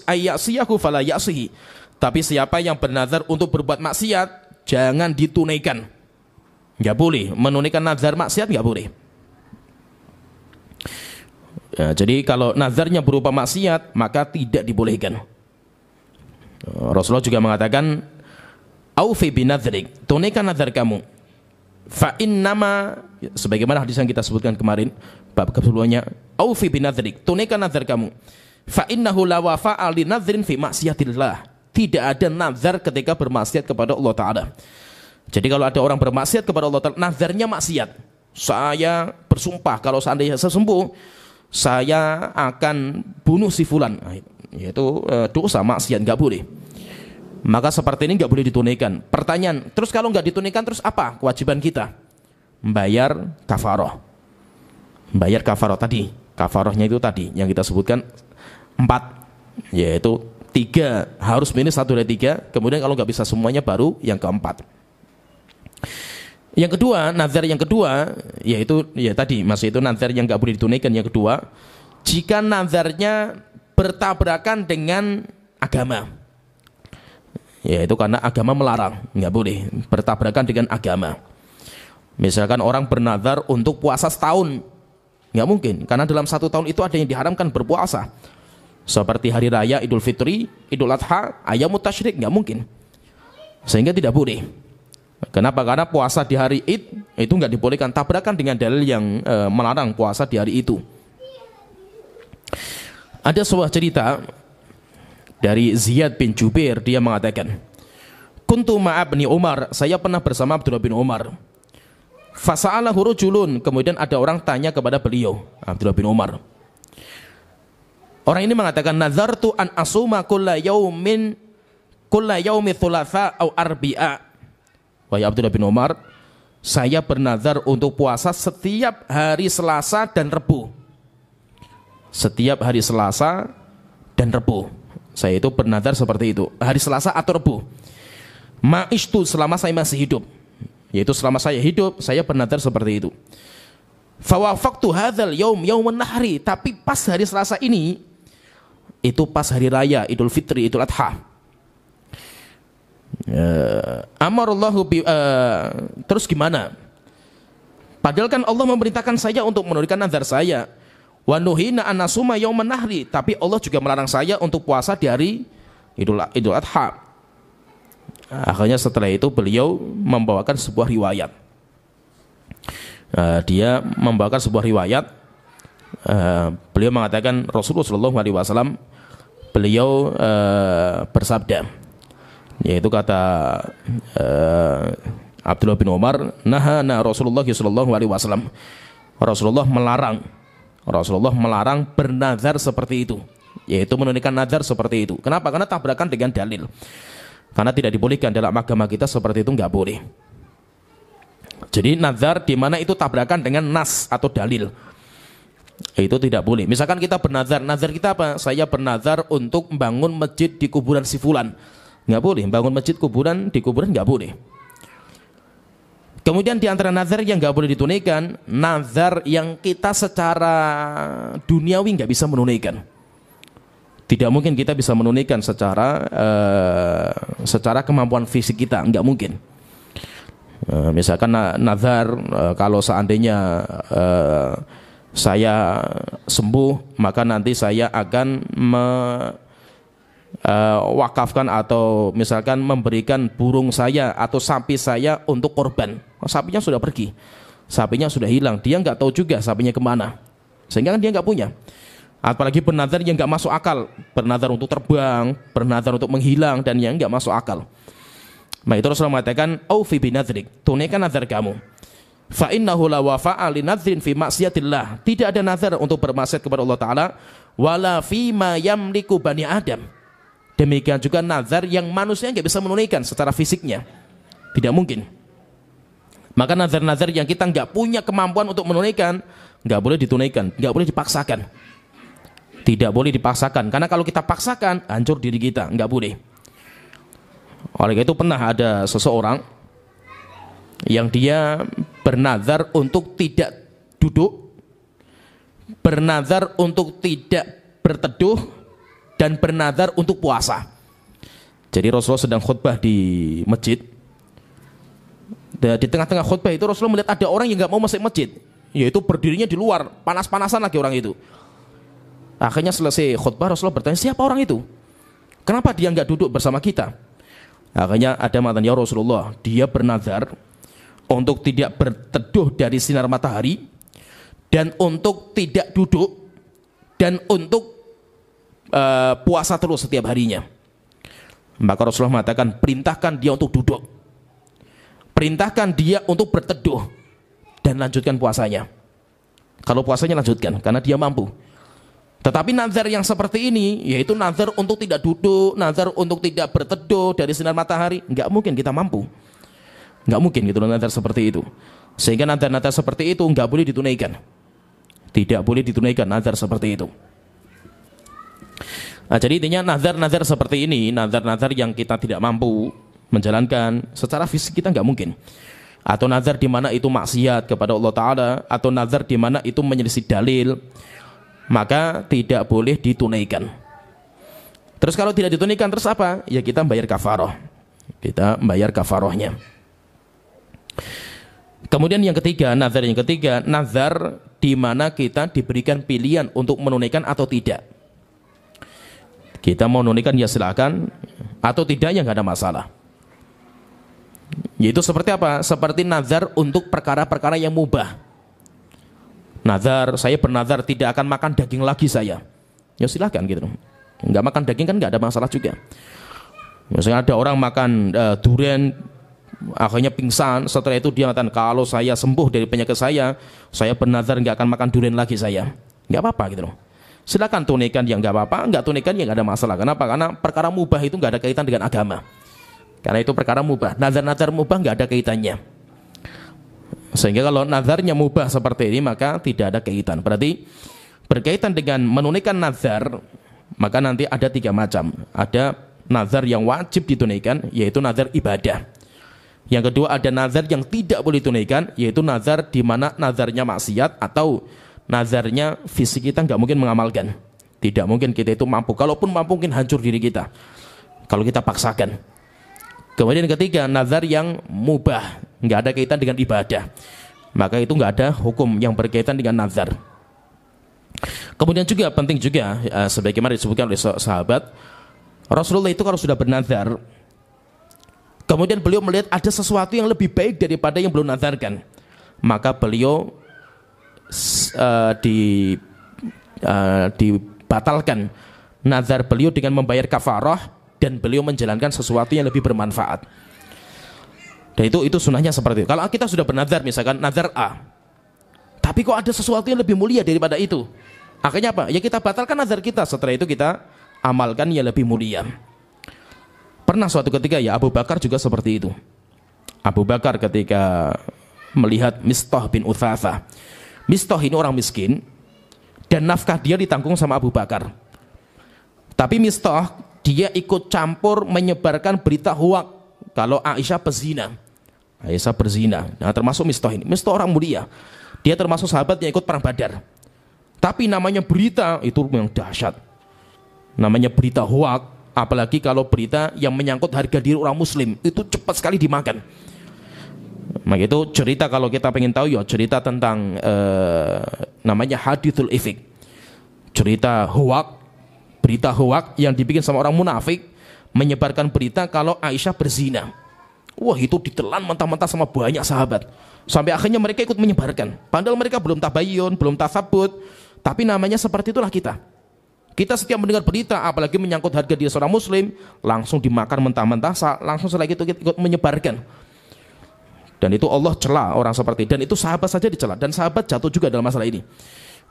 ayyasiyahu fala ya'sihi. Tapi siapa yang bernazar untuk berbuat maksiat, jangan ditunaikan. Enggak boleh menunaikan nazar maksiat, enggak boleh. Ya, jadi kalau nazarnya berupa maksiat, maka tidak dibolehkan. Rasulullah juga mengatakan, aufi binadhrik, tunaikan nazar kamu. Fa innama, sebagaimana hadis yang kita sebutkan kemarin bab sebelumnya, aufi binadhrik, tunaikan nazar kamu. Fa innahu la wafa'a li nadhrin fi maksiatillah. Tidak ada nazar ketika bermaksiat kepada Allah Ta'ala. Jadi kalau ada orang bermaksiat kepada Allah Ta'ala, nazarnya maksiat. Saya bersumpah kalau seandainya saya sembuh, saya akan bunuh si fulan. Yaitu dosa maksiat, enggak boleh. Maka seperti ini enggak boleh ditunaikan. Pertanyaan, terus kalau enggak ditunaikan, terus apa kewajiban kita? Membayar kafaroh. Membayar kafaroh tadi. Kafarohnya itu tadi yang kita sebutkan 4, yaitu 3 harus minus 1 dari 3. Kemudian kalau enggak bisa semuanya, baru yang keempat. Yang kedua, nazar yang kedua, yaitu ya tadi masih itu nazar yang enggak boleh ditunaikan. Yang kedua, jika nazarnya bertabrakan dengan agama, yaitu karena agama melarang, nggak boleh bertabrakan dengan agama. Misalkan orang bernazar untuk puasa setahun, nggak mungkin, karena dalam 1 tahun itu ada yang diharamkan berpuasa, seperti hari raya Idul Fitri, Idul Adha, Ayyamut Tasyrik, nggak mungkin, sehingga tidak boleh. Kenapa? Karena puasa di hari Id itu nggak dibolehkan, tabrakan dengan dalil yang melarang puasa di hari itu. Ada sebuah cerita dari Ziyad bin Jubair, dia mengatakan, kuntu ma'abni Umar, saya pernah bersama Abdullah bin Umar. Fasa'alahu rajulun, kemudian ada orang tanya kepada beliau, Abdullah bin Umar. Orang ini mengatakan, nazartu an asuma kulla yaumi thulatha au arbi'a. Wahai Abdullah bin Umar, saya bernazar untuk puasa setiap hari Selasa dan Rebu. Setiap hari Selasa dan Rebu. Saya itu bernazar seperti itu, hari Selasa atau Rebu. Ma'ishtu, selama saya masih hidup. Yaitu selama saya hidup, saya bernazar seperti itu. Fawafaqtu hadzal yaum yaumun nahri, tapi pas hari Selasa ini, itu pas hari raya Idul Fitri, Idul Adha. Amarallahu terus gimana? Padahal kan Allah memerintahkan saya untuk menunaikan nazar saya. Wa nuhina an nasuma yauman nahri, tapi Allah juga melarang saya untuk puasa di hari Idul Adha. Akhirnya setelah itu beliau membawakan sebuah riwayat. Dia membawakan sebuah riwayat. Beliau mengatakan Rasulullah SAW beliau bersabda, yaitu kata Abdullah bin Umar, nahana Rasulullah SAW. Rasulullah melarang bernazar seperti itu, yaitu menunaikan nazar seperti itu. Kenapa? Karena tabrakan dengan dalil. Karena tidak dibolehkan dalam agama kita seperti itu, nggak boleh. Jadi nazar di mana itu tabrakan dengan nas atau dalil, itu tidak boleh. Misalkan kita bernazar, nazar kita apa? Saya bernazar untuk membangun masjid di kuburan si fulan, nggak boleh. Bangun masjid di kuburan nggak boleh. Kemudian di antara nazar yang nggak boleh ditunaikan, nazar yang kita secara duniawi nggak bisa menunaikan. Tidak mungkin kita bisa menunaikan secara kemampuan fisik kita, nggak mungkin. Misalkan nazar, kalau seandainya saya sembuh, maka nanti saya akan wakafkan atau misalkan memberikan burung saya atau sapi saya untuk korban. Sapinya sudah pergi, sapinya sudah hilang, dia nggak tahu juga sapinya kemana, sehingga kan dia nggak punya. Apalagi bernazar yang nggak masuk akal, bernazar untuk terbang, bernazar untuk menghilang, dan yang nggak masuk akal. Nah itu Rasulullah mengatakan, aufi binadrik, tunaikan nazar kamu. Fa innahu la wafa'a li nadhrin fi maksiatillah. Tidak ada nazar untuk bermaksiat kepada Allah Ta'ala, wala fi ma yamliku bani Adam. Demikian juga nazar yang manusia nggak bisa menunaikan secara fisiknya, tidak mungkin. Maka nazar-nazar yang kita nggak punya kemampuan untuk menunaikan, nggak boleh ditunaikan, nggak boleh dipaksakan. Tidak boleh dipaksakan, karena kalau kita paksakan, hancur diri kita, nggak boleh. Oleh itu pernah ada seseorang yang dia bernazar untuk tidak duduk, bernazar untuk tidak berteduh, dan bernazar untuk puasa. Jadi Rasulullah sedang khutbah di masjid. Di tengah-tengah khutbah itu Rasulullah melihat ada orang yang nggak mau masuk masjid, yaitu berdirinya di luar, panas-panasan lagi orang itu. Akhirnya selesai khutbah Rasulullah bertanya, siapa orang itu? Kenapa dia nggak duduk bersama kita? Akhirnya ada mengatakan, ya Rasulullah, dia bernazar untuk tidak berteduh dari sinar matahari, dan untuk tidak duduk, dan untuk puasa terus setiap harinya. Maka Rasulullah mengatakan, perintahkan dia untuk duduk, perintahkan dia untuk berteduh, dan lanjutkan puasanya. Kalau puasanya lanjutkan, karena dia mampu. Tetapi nazar yang seperti ini, yaitu nazar untuk tidak duduk, nazar untuk tidak berteduh dari sinar matahari, nggak mungkin kita mampu. Nggak mungkin gitu nazar seperti itu. Sehingga nazar-nazar seperti itu nggak boleh ditunaikan. Tidak boleh ditunaikan nazar seperti itu. Nah, jadi intinya nazar-nazar seperti ini, nazar-nazar yang kita tidak mampu menjalankan secara fisik, kita nggak mungkin. Atau nazar di mana itu maksiat kepada Allah Ta'ala, atau nazar di mana itu menyelisih dalil, maka tidak boleh ditunaikan. Terus kalau tidak ditunaikan, terus apa? Ya kita bayar kafarah. Kita bayar kafarahnya. Kemudian yang ketiga, nazar di mana kita diberikan pilihan untuk menunaikan atau tidak. Kita mau menunaikan ya silakan, atau tidak ya nggak ada masalah. Yaitu seperti apa? Seperti nazar untuk perkara-perkara yang mubah. Nazar, saya bernazar tidak akan makan daging lagi saya. Ya silakan gitu. Nggak makan daging kan nggak ada masalah juga. Misalnya ada orang makan durian, akhirnya pingsan. Setelah itu dia mengatakan, kalau saya sembuh dari penyakit saya bernazar nggak akan makan durian lagi saya. Nggak apa-apa gitu loh. Silakan tunaikan yang nggak apa-apa, nggak tunaikan yang nggak ada masalah. Kenapa? Karena perkara mubah itu nggak ada kaitan dengan agama. Karena itu perkara mubah. Nazar-nazar mubah nggak ada kaitannya. Sehingga kalau nazarnya mubah seperti ini, maka tidak ada kaitan. Berarti berkaitan dengan menunaikan nazar, maka nanti ada 3 macam. Ada nazar yang wajib ditunaikan, yaitu nazar ibadah. Yang kedua, ada nazar yang tidak boleh ditunaikan, yaitu nazar di mana nazarnya maksiat atau nazarnya fisik kita nggak mungkin mengamalkan. Tidak mungkin kita itu mampu. Kalaupun mampu, mungkin hancur diri kita kalau kita paksakan. Kemudian ketiga, nazar yang mubah, nggak ada kaitan dengan ibadah, maka itu nggak ada hukum yang berkaitan dengan nazar. Kemudian juga penting juga, sebagaimana disebutkan oleh sahabat, Rasulullah itu kalau sudah bernazar, kemudian beliau melihat ada sesuatu yang lebih baik daripada yang belum nazarkan, maka beliau dibatalkan nazar beliau dengan membayar kafarah, dan beliau menjalankan sesuatu yang lebih bermanfaat. Dan itu sunnahnya seperti itu. Kalau kita sudah bernazar, misalkan nazar A, tapi kok ada sesuatu yang lebih mulia daripada itu, akhirnya apa? Ya kita batalkan nazar kita, setelah itu kita amalkan yang lebih mulia. Pernah suatu ketika ya Abu Bakar juga seperti itu. Abu Bakar ketika melihat Mistah bin Utsatsah. Mistah ini orang miskin dan nafkah dia ditanggung sama Abu Bakar. Tapi Mistah dia ikut campur menyebarkan berita hoak kalau Aisyah pezina. Aisyah berzina. Nah, termasuk Mistah ini. Mistah orang mulia. Dia termasuk sahabat yang ikut perang Badar. Tapi namanya berita itu yang dahsyat. Namanya berita hoak, apalagi kalau berita yang menyangkut harga diri orang muslim, itu cepat sekali dimakan. Maka itu cerita, kalau kita pengen tahu ya cerita tentang namanya hadithul ifik. Cerita hoak, berita hoak yang dibikin sama orang munafik, menyebarkan berita kalau Aisyah berzina. Wah, itu ditelan mentah-mentah sama banyak sahabat. Sampai akhirnya mereka ikut menyebarkan. Padahal mereka belum tabayyun, belum tasabut. Tapi namanya seperti itulah kita. Kita setiap mendengar berita, apalagi menyangkut harga diri seorang muslim, langsung dimakan mentah-mentah, langsung setelah itu ikut menyebarkan. Dan itu Allah cela orang seperti itu. Dan itu sahabat saja dicela. Dan sahabat jatuh juga dalam masalah ini.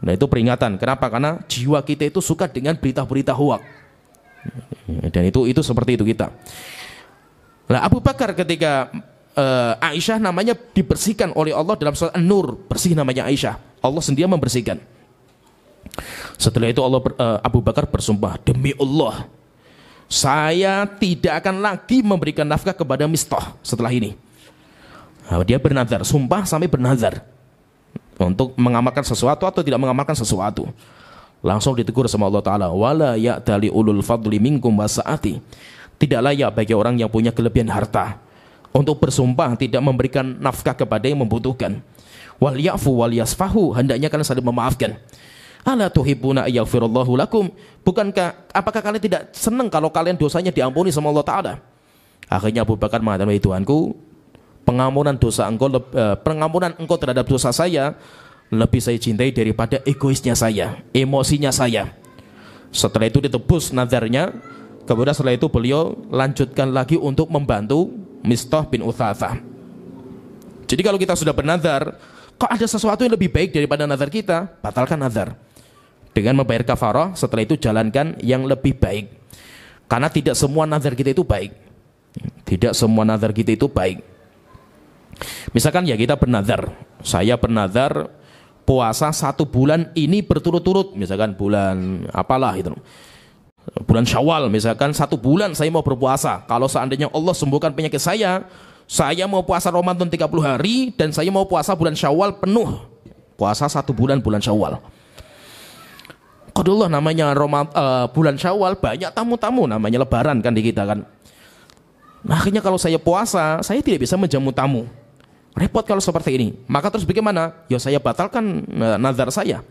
Nah, itu peringatan. Kenapa? Karena jiwa kita itu suka dengan berita-berita hoak. Dan itu seperti itu kita. Nah, Abu Bakar ketika Aisyah namanya dibersihkan oleh Allah dalam surat An-Nur, bersih namanya Aisyah. Allah sendiri membersihkan. Setelah itu Abu Bakar bersumpah, demi Allah, saya tidak akan lagi memberikan nafkah kepada Mistah setelah ini. Nah, dia bernazar, sumpah sampai bernazar untuk mengamalkan sesuatu atau tidak mengamalkan sesuatu. Langsung ditegur sama Allah Ta'ala, wala ya'tali ulul fadli minkum wasa'ati. Tidak layak bagi orang yang punya kelebihan harta untuk bersumpah tidak memberikan nafkah kepada yang membutuhkan. Wal ya'fu wal yasfahu, hendaknya kalian saling memaafkan. Ala tuhibbuna yaghfirallahu lakum, apakah kalian tidak senang kalau kalian dosanya diampuni sama Allah Ta'ala? Akhirnya Abu Bakar mengatakan, wahai Tuhanku, pengampunan engkau terhadap dosa saya lebih saya cintai daripada egoisnya saya, emosinya saya. Setelah itu ditebus nazarnya. Kemudian setelah itu beliau lanjutkan lagi untuk membantu Mistah bin Utsatsah. Jadi kalau kita sudah bernazar, kok ada sesuatu yang lebih baik daripada nazar kita, batalkan nazar dengan membayar kafarah. Setelah itu jalankan yang lebih baik. Karena tidak semua nazar kita itu baik. Tidak semua nazar kita itu baik. Misalkan ya kita bernazar, saya bernazar puasa 1 bulan ini berturut-turut, misalkan bulan apalah itu, bulan Syawal misalkan, 1 bulan saya mau berpuasa. Kalau seandainya Allah sembuhkan penyakit saya mau puasa Ramadan 30 hari dan saya mau puasa bulan Syawal penuh. Puasa 1 bulan Syawal. Qadullah namanya bulan Syawal banyak tamu-tamu, namanya lebaran kan di kita kan. Nah, akhirnya kalau saya puasa, saya tidak bisa menjamu tamu. Repot kalau seperti ini. Maka terus bagaimana? Ya saya batalkan nazar saya.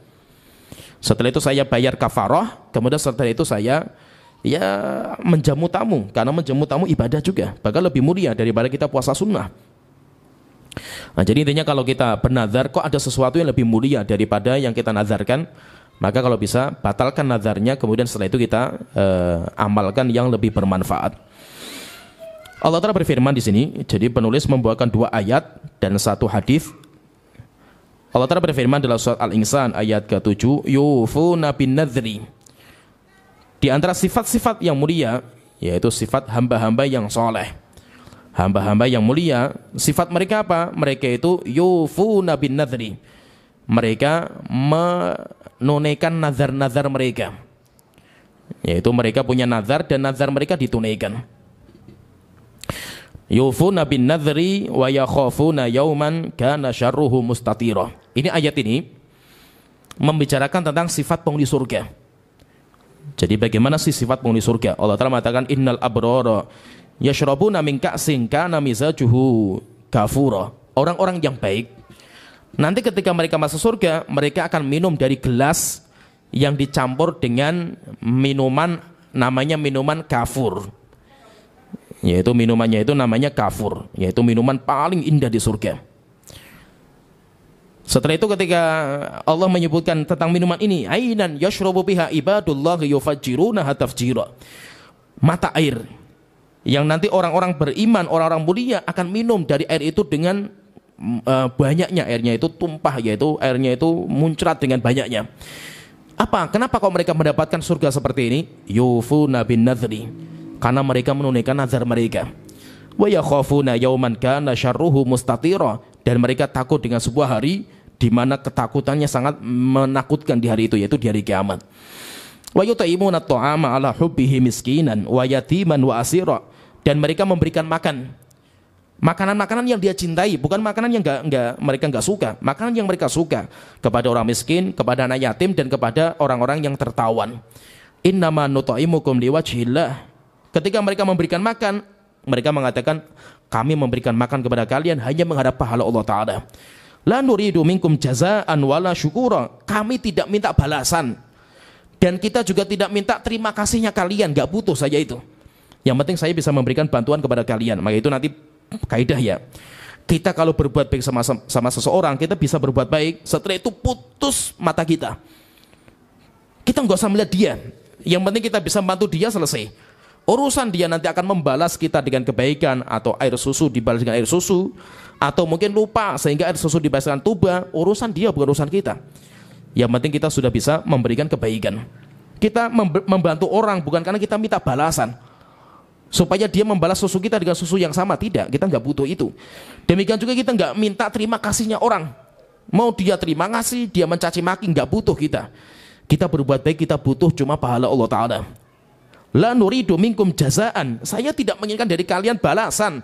Setelah itu saya bayar kafarah, kemudian setelah itu saya ya menjamu tamu, karena menjamu tamu ibadah juga, bahkan lebih mulia daripada kita puasa sunnah. Nah, jadi intinya kalau kita bernazar, kok ada sesuatu yang lebih mulia daripada yang kita nazarkan, maka kalau bisa batalkan nazarnya, kemudian setelah itu kita amalkan yang lebih bermanfaat. Allah Ta'ala berfirman di sini, jadi penulis membawakan 2 ayat dan 1 hadis. Allah Ta'ala berfirman dalam surat Al-Insan ayat ke-7, yufuna bin nadhri. Di antara sifat-sifat yang mulia, yaitu sifat hamba-hamba yang soleh. Hamba-hamba yang mulia, sifat mereka apa? Mereka itu yufuna bin nadhri. Mereka menunaikan nazar-nazar mereka. Yaitu mereka punya nazar dan nazar mereka ditunaikan. Yufuna bin nadhri wa yakhafuna yawman kana syarruhu mustatira. Ini ayat ini membicarakan tentang sifat penghuni surga. Jadi bagaimana sih sifat penghuni surga? Allah Ta'ala mengatakan innal abrara yashrabuna min ka'sin kana mizajuhu kafura. Orang-orang yang baik nanti ketika mereka masuk surga, mereka akan minum dari gelas yang dicampur dengan minuman, namanya minuman kafur. Yaitu minumannya itu namanya kafur, yaitu minuman paling indah di surga. Setelah itu ketika Allah menyebutkan tentang minuman ini, ainan yashrabu biha ibadullah yufajjirunaha tafjira. Mata air yang nanti orang-orang beriman, orang-orang mulia akan minum dari air itu dengan banyaknya, airnya itu tumpah, yaitu airnya itu muncrat dengan banyaknya. Apa? Kenapa kok mereka mendapatkan surga seperti ini? Yufuna bin nadhri, karena mereka menunaikan nazar mereka. Wa yakhafuna yawman kana syarruhu mustatira, dan mereka takut dengan sebuah hari di mana ketakutannya sangat menakutkan di hari itu, yaitu di hari kiamat. Wa yut'imuna at'ama 'ala hubbihi miskinan wa yatiman wa asira, dan mereka memberikan makan makanan-makanan yang dia cintai, bukan makanan yang mereka enggak suka, makanan yang mereka suka, kepada orang miskin, kepada anak yatim, dan kepada orang-orang yang tertawan. Innama nut'imukum liwajhillah. Ketika mereka memberikan makan, mereka mengatakan, kami memberikan makan kepada kalian hanya menghadap pahala Allah Ta'ala. La nuridu minkum jazaan wala syukura. Kami tidak minta balasan, dan kita juga tidak minta terima kasihnya kalian, gak butuh saja itu. Yang penting saya bisa memberikan bantuan kepada kalian. Maka itu nanti kaidah ya, kita kalau berbuat baik sama seseorang, kita bisa berbuat baik, setelah itu putus mata kita nggak usah melihat dia, yang penting kita bisa membantu dia, selesai urusan. Dia nanti akan membalas kita dengan kebaikan, atau air susu dibalas dengan air susu, atau mungkin lupa sehingga air susu dibalas dengan tuba, urusan dia bukan urusan kita. Yang penting kita sudah bisa memberikan kebaikan. Kita membantu orang bukan karena kita minta balasan supaya dia membalas susu kita dengan susu yang sama, tidak, kita nggak butuh itu. Demikian juga kita nggak minta terima kasihnya orang, mau dia terima kasih, dia mencaci maki, nggak butuh kita. Kita berbuat baik, kita butuh cuma pahala Allah Ta'ala. La nuridu minkum jazaan, saya tidak menginginkan dari kalian balasan,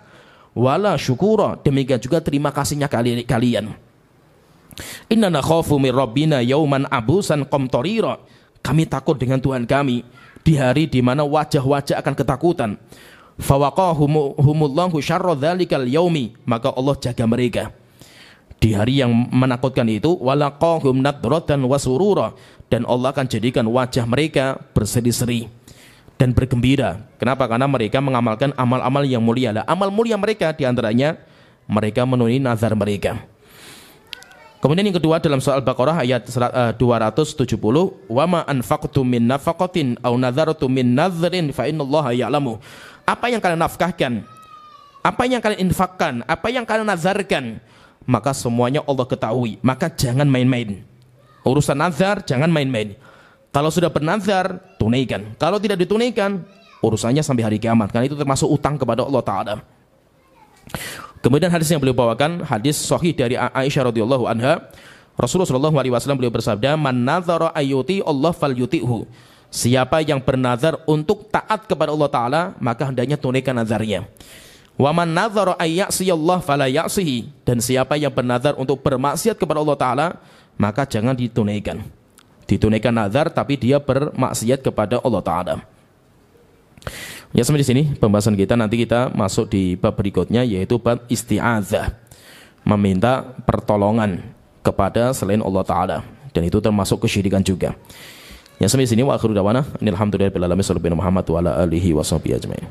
wala syukura, demikian juga terima kasihnya kalian. Inna nakhafu min rabbina yauman abusan qamtarira, kami takut dengan Tuhan kami di hari di mana wajah-wajah akan ketakutan. Fawaqahumullahu syarra dzalikal yaumi, maka Allah jaga mereka di hari yang menakutkan itu. Walaqahum nadratan wa surura, dan Allah akan jadikan wajah mereka berseri-seri dan bergembira. Kenapa? Karena mereka mengamalkan amal-amal yang mulia. Lah, amal mulia mereka diantaranya mereka memenuhi nazar mereka. Kemudian yang kedua dalam surah Al-Baqarah ayat 270, wa ma anfaqtum min nafaqatin aw nadhartum min nadhrin fa innallaha ya'lamu. Apa yang kalian nafkahkan, apa yang kalian infakkan, apa yang kalian nazarkan, maka semuanya Allah ketahui. Maka jangan main-main. Urusan nazar jangan main-main. Kalau sudah bernazar, tunaikan. Kalau tidak ditunaikan, urusannya sampai hari kiamat, karena itu termasuk utang kepada Allah Ta'ala. Kemudian hadis yang beliau bawakan, hadis sahih dari Aisyah radhiyallahu anha, Rasulullah sallallahu alaihi wasallam beliau bersabda, man nadzara ayyuti Allah falyuti'hu. Siapa yang bernazar untuk taat kepada Allah Ta'ala, maka hendaknya tunaikan nazarnya. Wa man nadzara ayyasi Allah fala ya'sihi, dan siapa yang bernazar untuk bermaksiat kepada Allah Ta'ala, maka jangan ditunaikan. Ditunaikan nazar tapi dia bermaksiat kepada Allah Ta'ala. Ya, sampai di sini pembahasan kita. Nanti kita masuk di bab berikutnya, yaitu bab isti'adzah, meminta pertolongan kepada selain Allah Ta'ala, dan itu termasuk kesyirikan juga. Ya, sampai di sini wa akhiru dawana alhamdulillahirabbil alamin, sallallahu alaihi wa sallam wa alihi wa sahbihi ajmain.